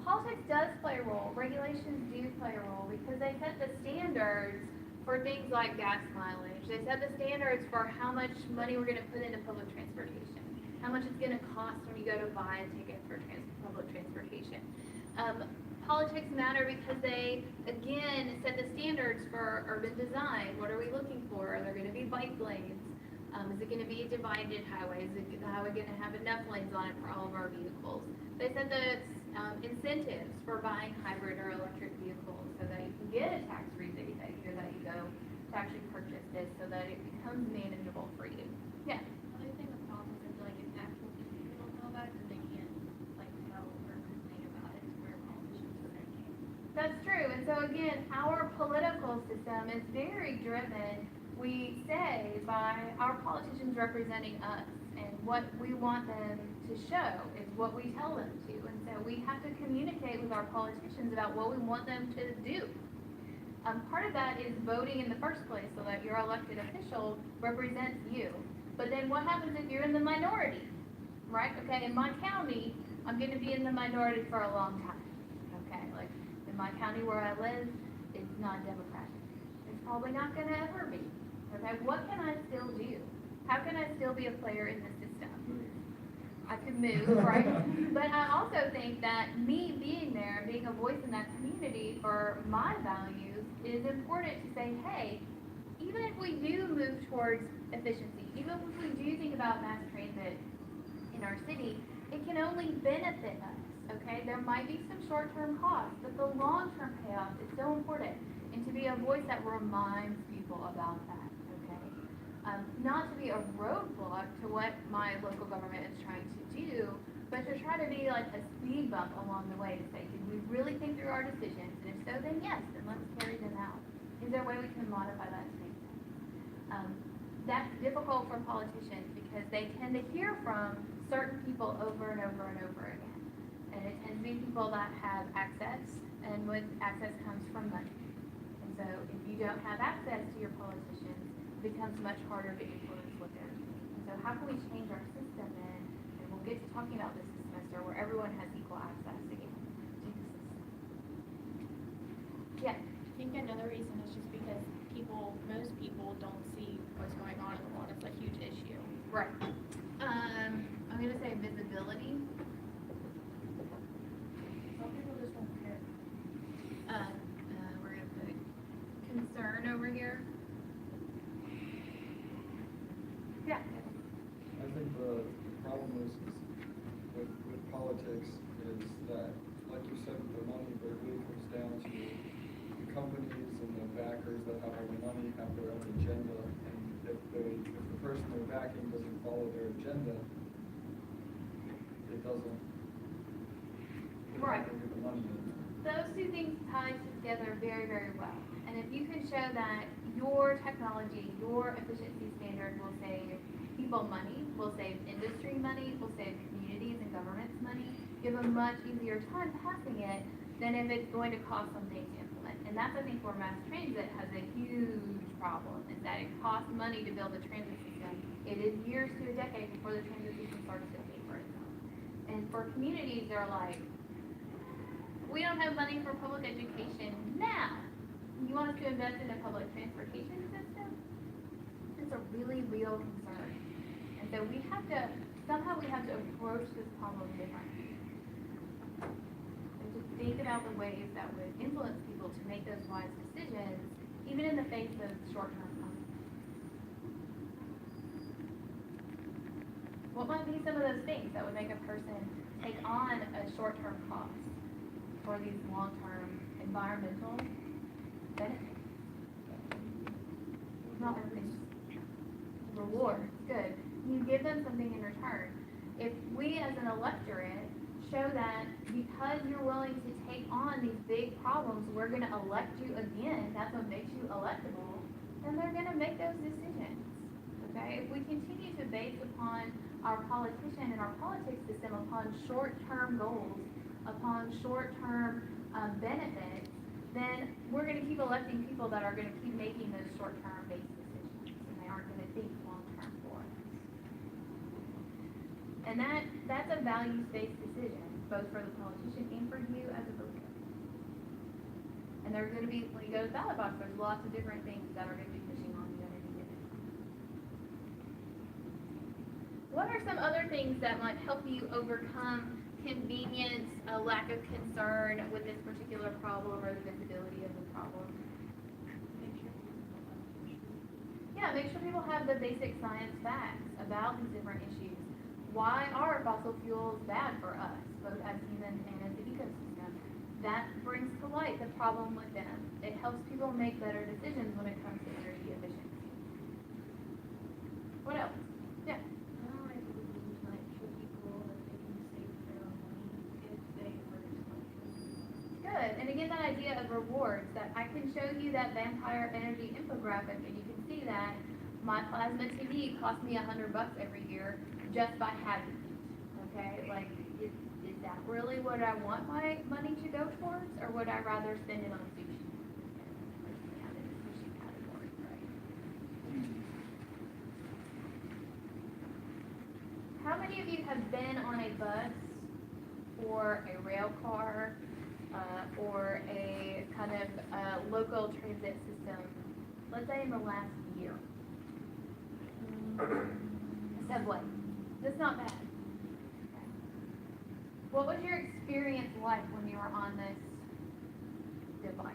Politics does play a role, regulations do play a role, because they set the standards for things like gas mileage. They set the standards for how much money we're gonna put into public transportation, how much it's gonna cost when you go to buy a ticket for public transportation. Politics matter because they, again, set the standards for urban design. What are we looking for? Are there gonna be bike lanes? Is it gonna be a divided highway? Is the highway gonna have enough lanes on it for all of our vehicles? They set the incentives for buying hybrid or electric vehicles so that you can get a tax rebate that year that you go to actually purchase this so that it becomes manageable for you. Yeah. The other thing with politics, I feel like if actual people don't know about it, then they can't, like, tell or complain about it to where politicians are their game. That's true, and so again, our political system is very driven, we say, by our politicians representing us, and what we want them to show is what we tell them to, and so we have to communicate with our politicians about what we want them to do. Part of that is voting in the first place, so that your elected official represents you. But then what happens if you're in the minority, right? Okay, in my county, I'm gonna be in the minority for a long time, okay? Like, in my county where I live, it's not Democratic. It's probably not gonna ever be, okay? What can I still do? How can I still be a player in the system? I could move, right? But I also think that me being there, being a voice in that community for my values is important to say, hey, even if we do move towards efficiency, even if we do think about mass transit in our city, it can only benefit us, okay? There might be some short-term costs, but the long-term payoff is so important. And to be a voice that reminds people about that, okay? Not to be a roadblock to what my local government is trying to do, but to try to be like a speed bump along the way to say, did we really think through our decisions? And if so, then yes, then let's carry them out. Is there a way we can modify that to make sense? That's difficult for politicians because they tend to hear from certain people over and over and over again. And it tends to be people that have access, and with access comes from money. And so if you don't have access to your politicians, it becomes much harder to influence what they're doing. And so how can we change our system then? And we'll get to talking about this semester where everyone has equal access again to the system. Yeah. I think another reason is just because most people don't see what's going on in the world. It's a huge issue. Right. I'm gonna say visibility. Some people just don't care. We're gonna put concern over here. Yeah. I think the problem is with politics is that, like you said, with the money, but it really comes down to the companies and the backers that have all the money have their own agenda, and if the person they're backing doesn't follow their agenda, it doesn't. Right. Get the money in. Those two things tie together very, very well. And if you can show that your technology, your efficiency standard will save people money, will save industry money, will save communities and governments money, you have a much easier time passing it than if it's going to cost something to implement. And that's, I think, where mass transit has a huge problem, is that it costs money to build a transit system. It is years to a decade before the transit system starts to pay for itself. And for communities, they're like, we don't have money for public education now. You want us to invest in a public transportation system? It's a really real concern. And so somehow we have to approach this problem differently. think about the ways that would influence people to make those wise decisions, even in the face of short-term consequences. What might be some of those things that would make a person take on a short-term cost for these long-term environmental benefits? Not everything. Rewards, good. You give them something in return. If we as an electorate show that because you're willing to take on these big problems, we're gonna elect you again, that's what makes you electable, then they're gonna make those decisions, okay? If we continue to base upon our politician and our politics system upon short-term goals, upon short-term benefits, then we're gonna keep electing people that are gonna keep making those short-term based decisions, and they aren't gonna think long-term for us. And that's a values-based decision, both for the politician and for you as a voter. And there's gonna be, when you go to the ballot box, there's lots of different things that are gonna be pushing on you at any given time. What are some other things that might help you overcome convenience, a lack of concern with this particular problem or the visibility of the problem? Yeah, make sure people have the basic science facts about these different issues. Why are fossil fuels bad for us, both as humans and as the ecosystem? That brings to light the problem with them. It helps people make better decisions when it comes to energy efficiency. What else? Yeah. I believe like show people that they can save their own money if they were to like. Good. And again, that idea of rewards, that I can show you that vampire energy infographic and you can see that my plasma TV costs me $100 every year just by having it. Okay? Like, is that really what I want my money to go towards, or would I rather spend it on sushi? Yeah, the sushi category, right? How many of you have been on a bus or a rail car or a kind of local transit system, let's say in the last year? A subway. That's not bad. Okay. What was your experience like when you were on this device?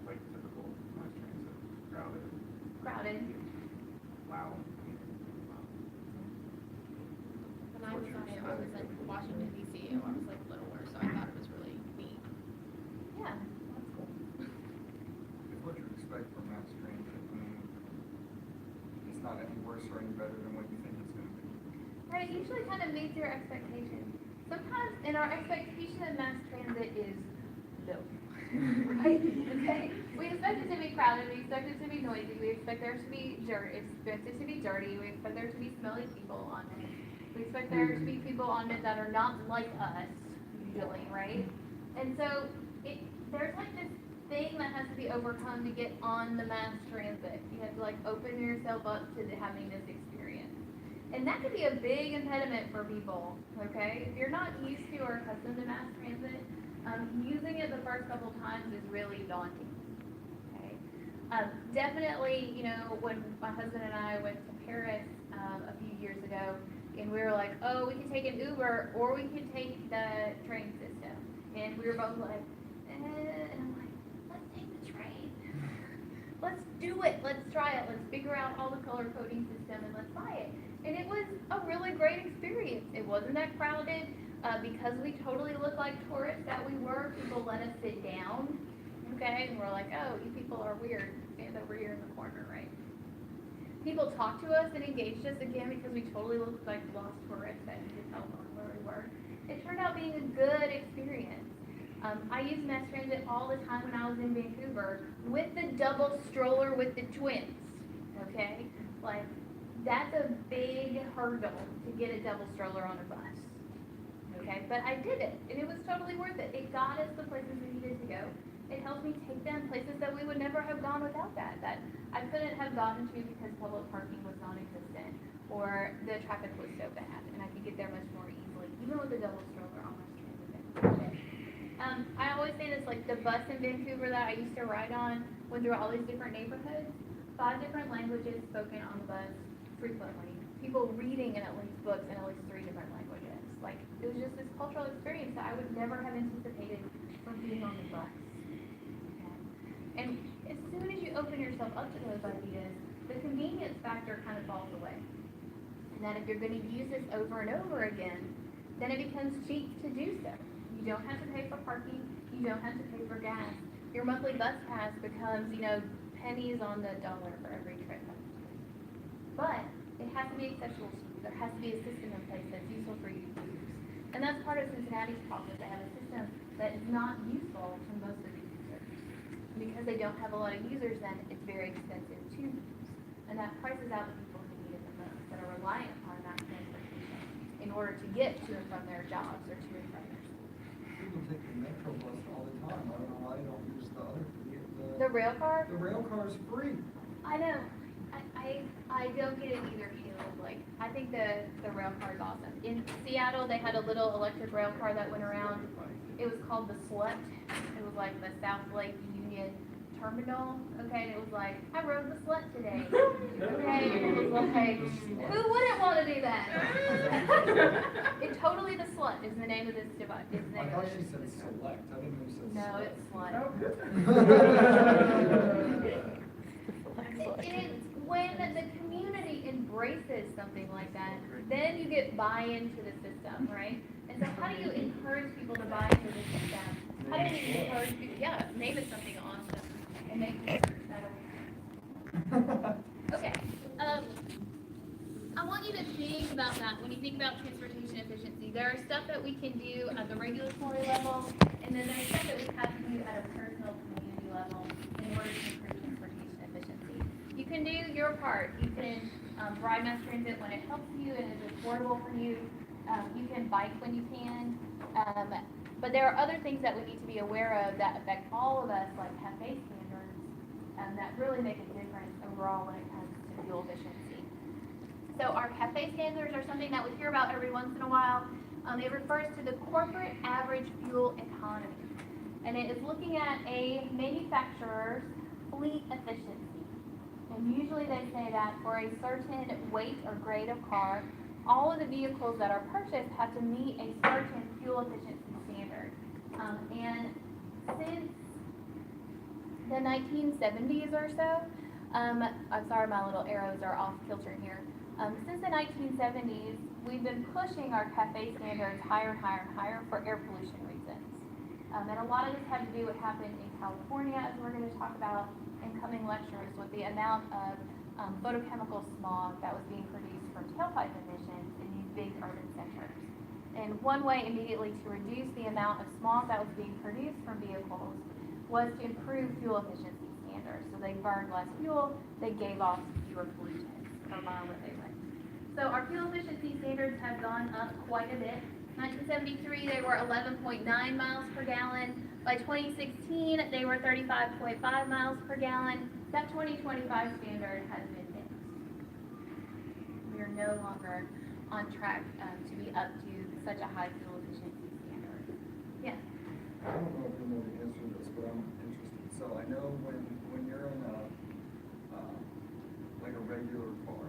Like typical mass transit, crowded, Crowded. loud. When I was on it, I was in Washington DC, and I was like littler, so I thought it was really neat. Yeah, that's cool. It's what you expect from mass transit. I mean, it's not any worse or any better than what you think it's gonna be. Right, it usually kind of meets your expectations. Sometimes, and our expectation of mass transit is low. Right? Okay? We expect it to be crowded, we expect it to be noisy, we expect there to be expect it to be dirty, we expect there to be smelly people on it. We expect there to be people on it that are not like us, usually, right? And so, there's like this thing that has to be overcome to get on the mass transit. You have to like open yourself up to having this experience. And that could be a big impediment for people, okay? If you're not used to or accustomed to mass transit, using it the first couple times is really daunting, okay? Definitely, you know, when my husband and I went to Paris a few years ago, and we were like, oh, we can take an Uber or we can take the train system. And we were both like, and I'm like, let's take the train. Let's do it. Let's try it. Let's figure out all the color coding system and let's buy it. And it was a really great experience. It wasn't that crowded. Because we totally looked like tourists that we were, people let us sit down, okay? And we're like, oh, you people are weird. Stand over here in the corner, right? People talked to us and engaged us again because we totally looked like lost tourists that you could tell where we were. It turned out being a good experience. I used mass transit all the time when I was in Vancouver with the double stroller with the twins, okay? Like, that's a big hurdle to get a double stroller on a bus. Okay, but I did it, and it was totally worth it. It got us the places we needed to go. It helped me take them places that we would never have gone without that I couldn't have gotten to because public parking was non-existent, or the traffic was so bad, and I could get there much more easily, even with a double stroller on my transit. I always say this, like the bus in Vancouver that I used to ride on went through all these different neighborhoods, 5 different languages spoken on the bus frequently. People reading in at least books in at least 3 different languages. Like, it was just this cultural experience that I would never have anticipated from being on the bus. Okay? And as soon as you open yourself up to those ideas, the convenience factor kind of falls away. And that if you're gonna use this over and over again, then it becomes cheap to do so. You don't have to pay for parking, you don't have to pay for gas. Your monthly bus pass becomes, pennies on the dollar for every trip. But it has to be accessible to you. There has to be a system in place that's useful for you to use. And that's part of Cincinnati's problem. They have a system that is not useful to most of the users. Because they don't have a lot of users, then it's very expensive to use. And that prices out the people who need it the most, that are reliant upon that transportation in order to get to and from their jobs or to and from their schools. People take the metro bus all the time, I don't know why they don't use the other, The rail car? the rail car is free. I know. I don't get it either, Caleb. Like, I think the rail car is awesome. In Seattle, they had a little electric rail car that went around. It was called the Slut. It was like the South Lake Union Terminal. Okay, and it was like, I rode the Slut today. Okay, and it was like, who wouldn't want to do that? It totally the Slut is the name of this device. Is the I name thought of she this said system. select, I didn't know you said No, select. it's Slut. When the community embraces something like that, then you get buy-in to the system, right? And so how do you encourage people to buy into the system? How do you encourage people, name it something awesome and make it that'll. Okay, I want you to think about that when you think about transportation efficiency. There are stuff that we can do at the regulatory level, and then there's stuff that we have to do at a personal community level in order to improve transportation efficiency. You can do your part. You can ride mass transit when it helps you and is affordable for you. You can bike when you can. But there are other things that we need to be aware of that affect all of us, like cafe standards, that really make a difference overall when it comes to fuel efficiency. So our cafe standards are something that we hear about every once in a while. It refers to the corporate average fuel economy. And it is looking at a manufacturer's fleet efficiency. And usually they say that for a certain weight or grade of car, all of the vehicles that are purchased have to meet a certain fuel efficiency standard. And since the 1970s or so, I'm sorry my little arrows are off kilter here. Since the 1970s, we've been pushing our cafe standards higher and higher and higher for air pollution reasons. And a lot of this had to do with what happened in California, as we're going to talk about in coming lectures, with the amount of photochemical smog that was being produced from tailpipe emissions in these big urban centers. And one way immediately to reduce the amount of smog that was being produced from vehicles was to improve fuel efficiency standards. So they burned less fuel, they gave off fewer pollutants per mile that they went. So our fuel efficiency standards have gone up quite a bit. 1973, they were 11.9 miles per gallon. By 2016, they were 35.5 miles per gallon. That 2025 standard has been missed. We are no longer on track to be up to such a high fuel efficiency standard. Yeah. I don't know if you know the answer to this, but I'm interested. So I know when you're in like a regular car,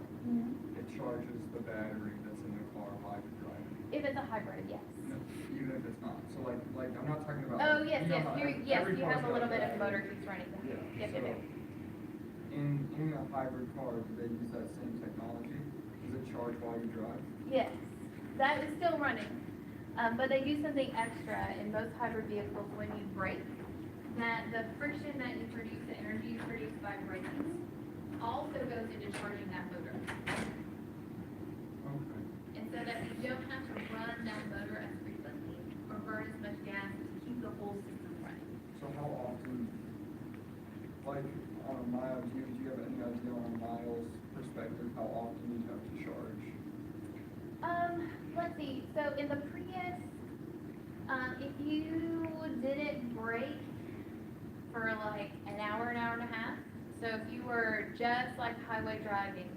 it charges the battery that's in the car while you're driving. If it's a hybrid, yes. No, even if it's not. So like I'm not talking about. Oh, yes, you know yes, how yes, every you car's have a got little bit of battery. motor keeps running. Yeah. Yep, So yep, yep. in a hybrid car, do they use that same technology? Does it charge while you drive? Yes, that is still running. But they do something extra in most hybrid vehicles when you brake. That the friction that you produce, the energy you produce by braking, also goes into charging that motor. Okay. And so that you don't have to run that motor as frequently or burn as much gas to keep the whole system running. So how often, like on a mile, do you have any idea on a miles perspective how often you have to charge? Let's see, so in the Prius, if you didn't brake for like an hour and a half, so if you were just like highway driving,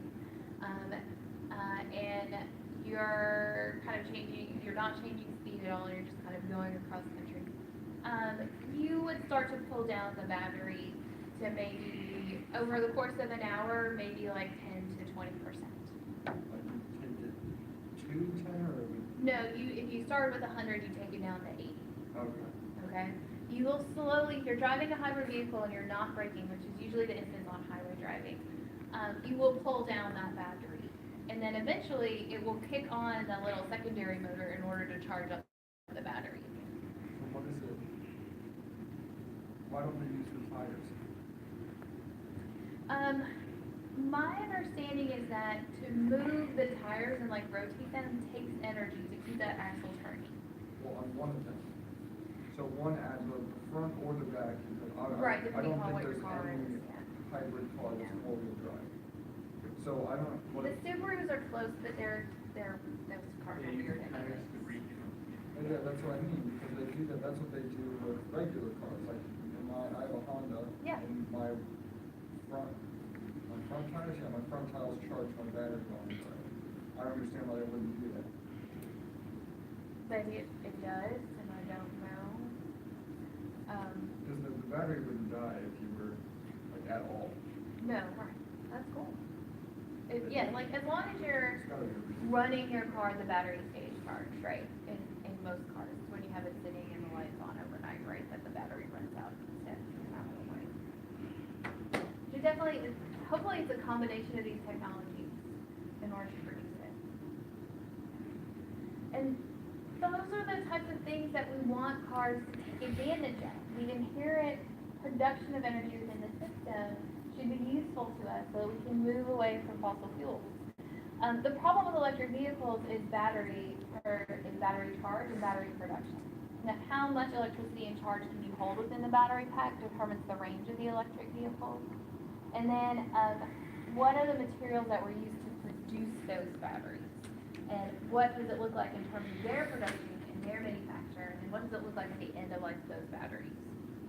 and you're kind of changing, you're not changing speed at all, you're just kind of going across country, you would start to pull down the battery to maybe, over the course of an hour, maybe like 10 to 20%. Like you take it to 10 or? No, if you started with 100, you take it down to 80, Okay. okay? You will slowly, if you're driving a hybrid vehicle and you're not braking, which is usually the instance on highway driving, you will pull down that battery. And then eventually, it will kick on the little secondary motor in order to charge up the battery. So what is it? Why don't they use the tires? My understanding is that to move the tires and like rotate them takes energy to keep that axle turning. Well, on one of them. So one adds the front or the back, because Right, I depending don't on think what your there's car any is, yeah. hybrid car that's Yeah. four-wheel drive. So I don't, what, The Subarus are close, but those cars are weird anyways. yeah, that's what I mean, because they do that, that's what they do with regular cars, like I have a Honda. Yeah. And my front tires, yeah, my front tires charge my battery on the side. I don't understand why they wouldn't do that. Maybe it does, and I don't know. Because the battery wouldn't die if you were, like, at all. No, right, that's cool. Yeah, like as long as you're It's gotta be a reason. running your car, the battery stays charged, right? In most cars, when you have it sitting and the lights on overnight, right, that the battery runs out instead. You definitely, hopefully it's a combination of these technologies in order to produce it. And those are the types of things that we want cars to take advantage of. The inherent production of energy within the system should be useful to us so that we can move away from fossil fuels. The problem with electric vehicles is battery charge and battery production. Now, how much electricity and charge can you hold within the battery pack determines the range of the electric vehicle. And then, what are the materials that were used to produce those batteries? And what does it look like in terms of their production and their manufacture? And what does it look like at the end of life of those batteries?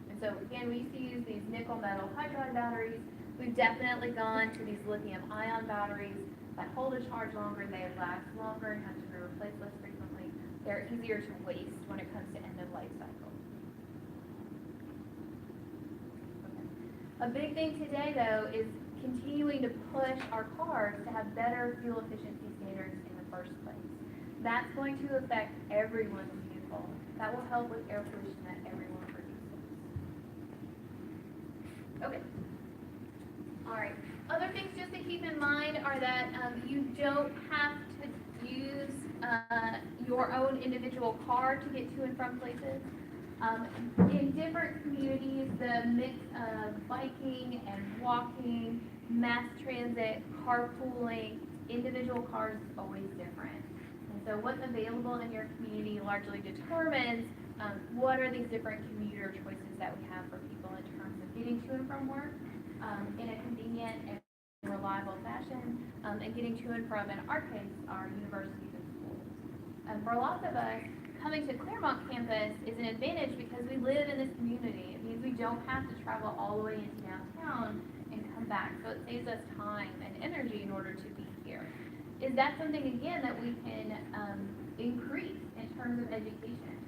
And so again, we used to use these nickel metal hydride batteries. We've definitely gone to these lithium ion batteries that hold a charge longer, they last longer and have to be replaced less frequently. They're easier to waste when it comes to end of life cycle. A big thing today, though, is continuing to push our cars to have better fuel efficiency standards in the first place. That's going to affect everyone's vehicle. That will help with air pollution that everyone produces. Okay. All right. Other things just to keep in mind are that you don't have to use your own individual car to get to and from places. In different communities, the mix of biking and walking, mass transit, carpooling, individual cars is always different. And so what's available in your community largely determines what are these different commuter choices that we have for people in terms of getting to and from work in a convenient and reliable fashion, and getting to and from, in our case, our universities and schools. For lots of us, coming to Claremont campus is an advantage because we live in this community. It means we don't have to travel all the way into downtown and come back. So it saves us time and energy in order to be here. Is that something, again, that we can increase in terms of education?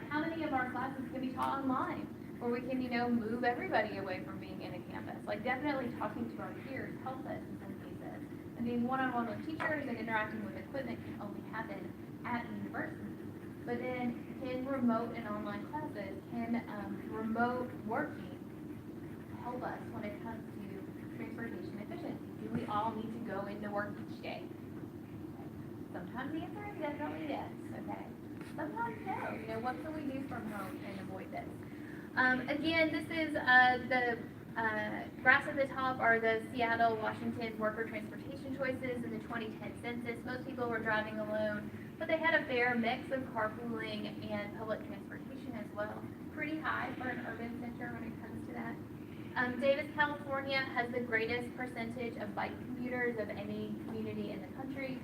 How many of our classes can be taught online? Where we can, move everybody away from being in a campus. Like definitely talking to our peers helps us in some cases. And being one-on-one with teachers and interacting with equipment can only happen at university. But then can remote and online classes, can remote working help us when it comes to transportation efficiency? Do we all need to go into work each day? Sometimes the answer is definitely yes, okay? Sometimes no. What can we do from home and avoid this? Again, this is the graphs at the top are the Seattle, Washington worker transportation choices in the 2010 census. Most people were driving alone, but they had a fair mix of carpooling and public transportation as well. Pretty high for an urban center when it comes to that. Davis, California has the greatest percentage of bike commuters of any community in the country.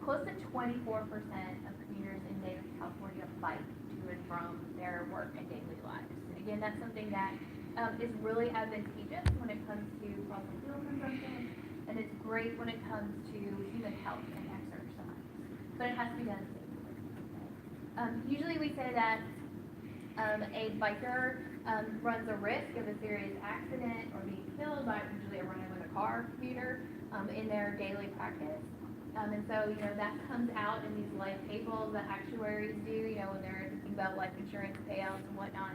Close to 24% of commuters in Davis, California bike to and from their work and daily lives. Again, that's something that is really advantageous when it comes to fossil fuel consumption, and it's great when it comes to human health and exercise. But it has to be done safely. Usually we say that a biker runs a risk of a serious accident or being killed by usually a run-in with a car commuter in their daily practice. And so, that comes out in these life tables that actuaries do, when they're thinking about life insurance payouts and whatnot.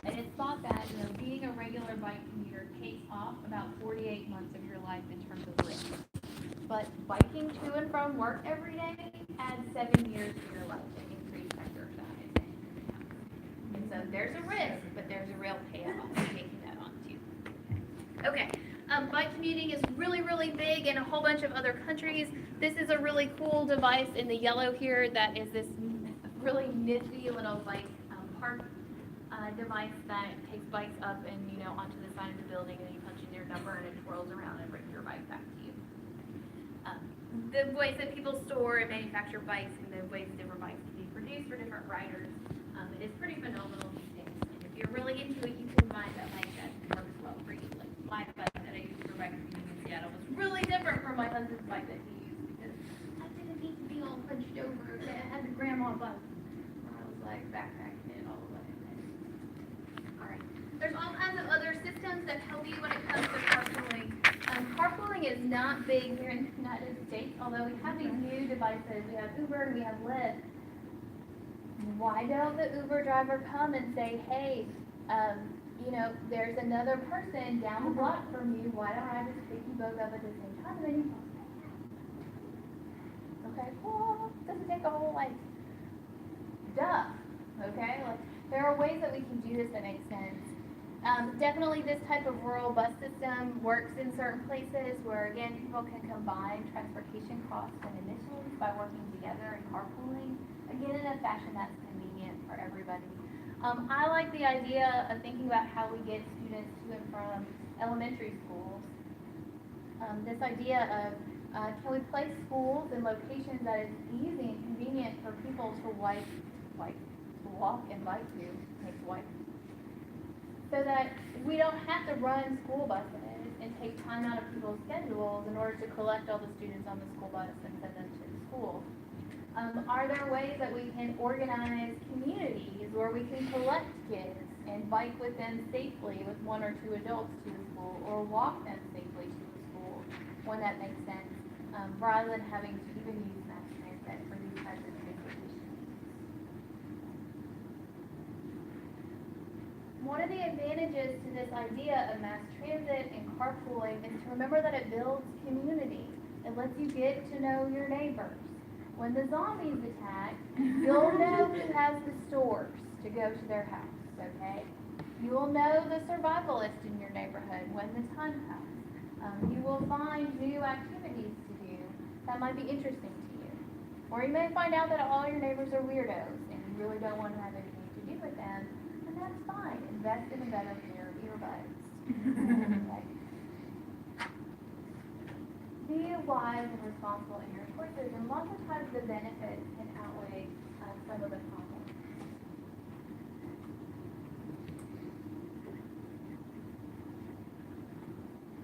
And it's thought that, being a regular bike commuter takes off about 48 months of your life in terms of risk. But biking to and from work every day adds 7 years to your life to increase exercise. And so there's a risk, but there's a real payoff to taking that on too. Okay, bike commuting is really, really big in a whole bunch of other countries. This is a really cool device in the yellow here that is this really nifty little bike park device that takes bikes up and, onto the side of the building, and then you punch in your number and it twirls around and brings your bike back to you. The ways that people store and manufacture bikes and the ways different bikes can be produced for different riders, it is pretty phenomenal these days. And if you're really into it, you can find a bike that works well for you. Like my bike that I used for bike commuting in Seattle was really different from my husband's bike that he used because I didn't need to be all hunched over. Okay? I had the grandma bike. I was like backpacking it all the way. All right. There's all kinds of other systems that help you when it comes to carpooling. Carpooling is not big here in the United States, although we have these new devices. We have Uber and we have Lyft. Why don't the Uber driver come and say, hey, there's another person down the block from you. Why don't I just pick you both up at the same time and then you both pay half? Okay, well, doesn't take a whole, duh. Okay, there are ways that we can do this that make sense. Definitely this type of rural bus system works in certain places where, again, people can combine transportation costs and emissions by working together and carpooling, again, in a fashion that's convenient for everybody. I like the idea of thinking about how we get students to and from elementary schools. This idea of can we place schools in locations that is easy and convenient for people to walk and bike to, makes white. So that we don't have to run school buses and take time out of people's schedules in order to collect all the students on the school bus and send them to the school. Are there ways that we can organize communities where we can collect kids and bike with them safely with 1 or 2 adults to the school, or walk them safely to the school when that makes sense, rather than having to even use mass transit for these types of transportation? One of the advantages to this idea of mass transit and carpooling is to remember that it builds community. It lets you get to know your neighbors. When the zombies attack, you'll know who has the stores to go to their house, okay? You will know the survivalist in your neighborhood when the time comes. You will find new activities to do that might be interesting to you. Or you may find out that all your neighbors are weirdos and you really don't want to have anything to do with them. And that's fine. Invest in a better pair of earbuds. Okay. Be wise and responsible in your choices, and lots of times the benefits can outweigh some of the problems.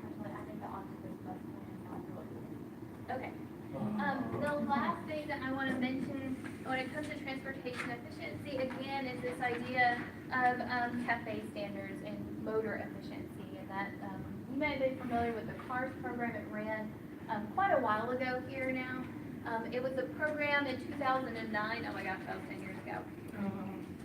Actually, I think the octopus bus plan sounds really good. Okay. The last thing that I want to mention when it comes to transportation efficiency, again, is this idea of CAFE standards and motor efficiency. And that you may be familiar with the CARS program. It ran quite a while ago here now. It was a program in 2009. Oh my gosh, that was 10 years ago.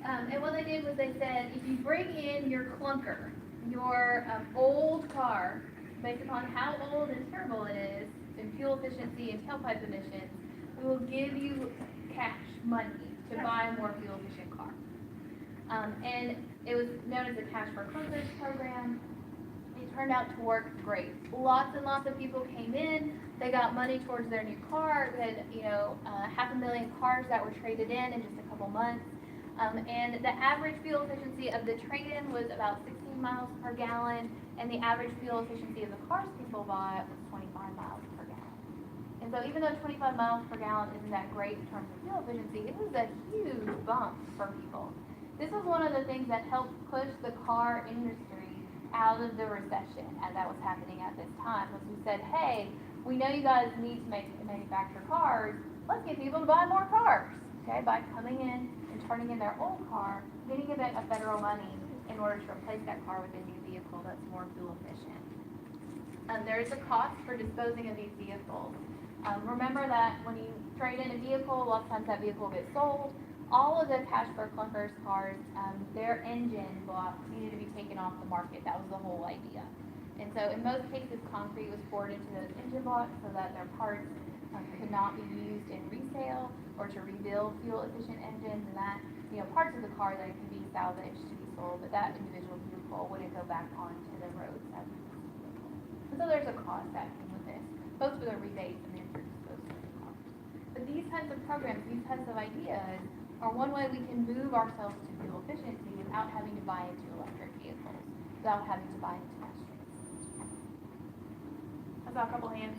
And what they did was they said, if you bring in your clunker, your old car, based upon how old and terrible it is, in fuel efficiency and tailpipe emissions, we will give you cash money to buy a more fuel efficient car. And it was known as the Cash for Clunkers program. It turned out to work great. Lots and lots of people came in. They got money towards their new car. We had, 500,000 cars that were traded in just a couple months. And the average fuel efficiency of the trade-in was about 16 miles per gallon, and the average fuel efficiency of the cars people bought was 25 miles per gallon. And so even though 25 miles per gallon isn't that great in terms of fuel efficiency, it was a huge bump for people. This was one of the things that helped push the car industry out of the recession as that was happening at this time, was we said, hey, we know you guys need to manufacture cars, let's get people to buy more cars, okay, by coming in and turning in their old car, getting a federal money in order to replace that car with a new vehicle that's more fuel efficient. There is a cost for disposing of these vehicles. Remember that when you trade in a vehicle, a lot of times that vehicle gets sold. All of the cash for clunkers cars, their engine blocks needed to be taken off the market. That was the whole idea. And so in most cases, concrete was poured into those engine blocks so that their parts could not be used in resale or to rebuild fuel-efficient engines, and that, parts of the car that could be salvaged to be sold, but that individual vehicle wouldn't go back onto the roads as a vehicle. And so there's a cost that came with this, both for the rebates and then for disposal of the cars. But these types of programs, these types of ideas, are one way we can move ourselves to fuel efficiency without having to buy into electric vehicles, without having to buy into gas trains. I saw a couple hands.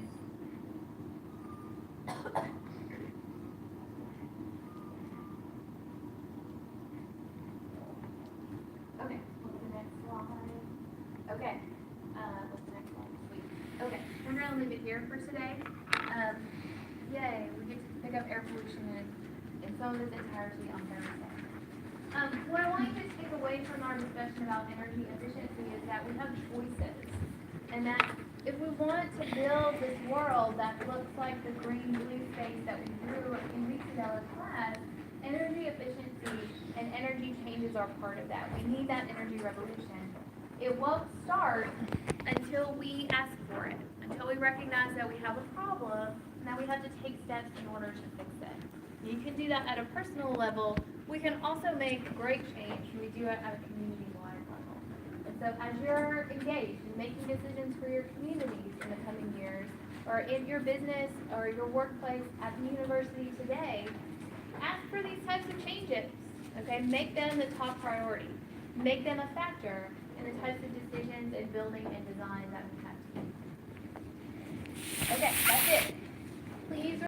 Okay, what's the next slide? Okay, what's the next one? Sweet. Okay, we're gonna leave it here for today. Yay, we get to pick up air pollution in some of its entirety on Thursday. What I want you to take away from our discussion about energy efficiency is that we have choices, and that if we want to build this world that looks like the green-blue space that we drew in weeks ago in class, energy efficiency and energy changes are part of that. We need that energy revolution. It won't start until we ask for it, until we recognize that we have a problem and that we have to take steps in order to fix it. You can do that at a personal level. We can also make great change when we do it at a community-wide level. And so as you're engaged in making decisions for your communities in the coming years, or in your business or your workplace at the university today, ask for these types of changes, okay? Make them the top priority. Make them a factor in the types of decisions and building and design that we have to make. Okay, that's it. Please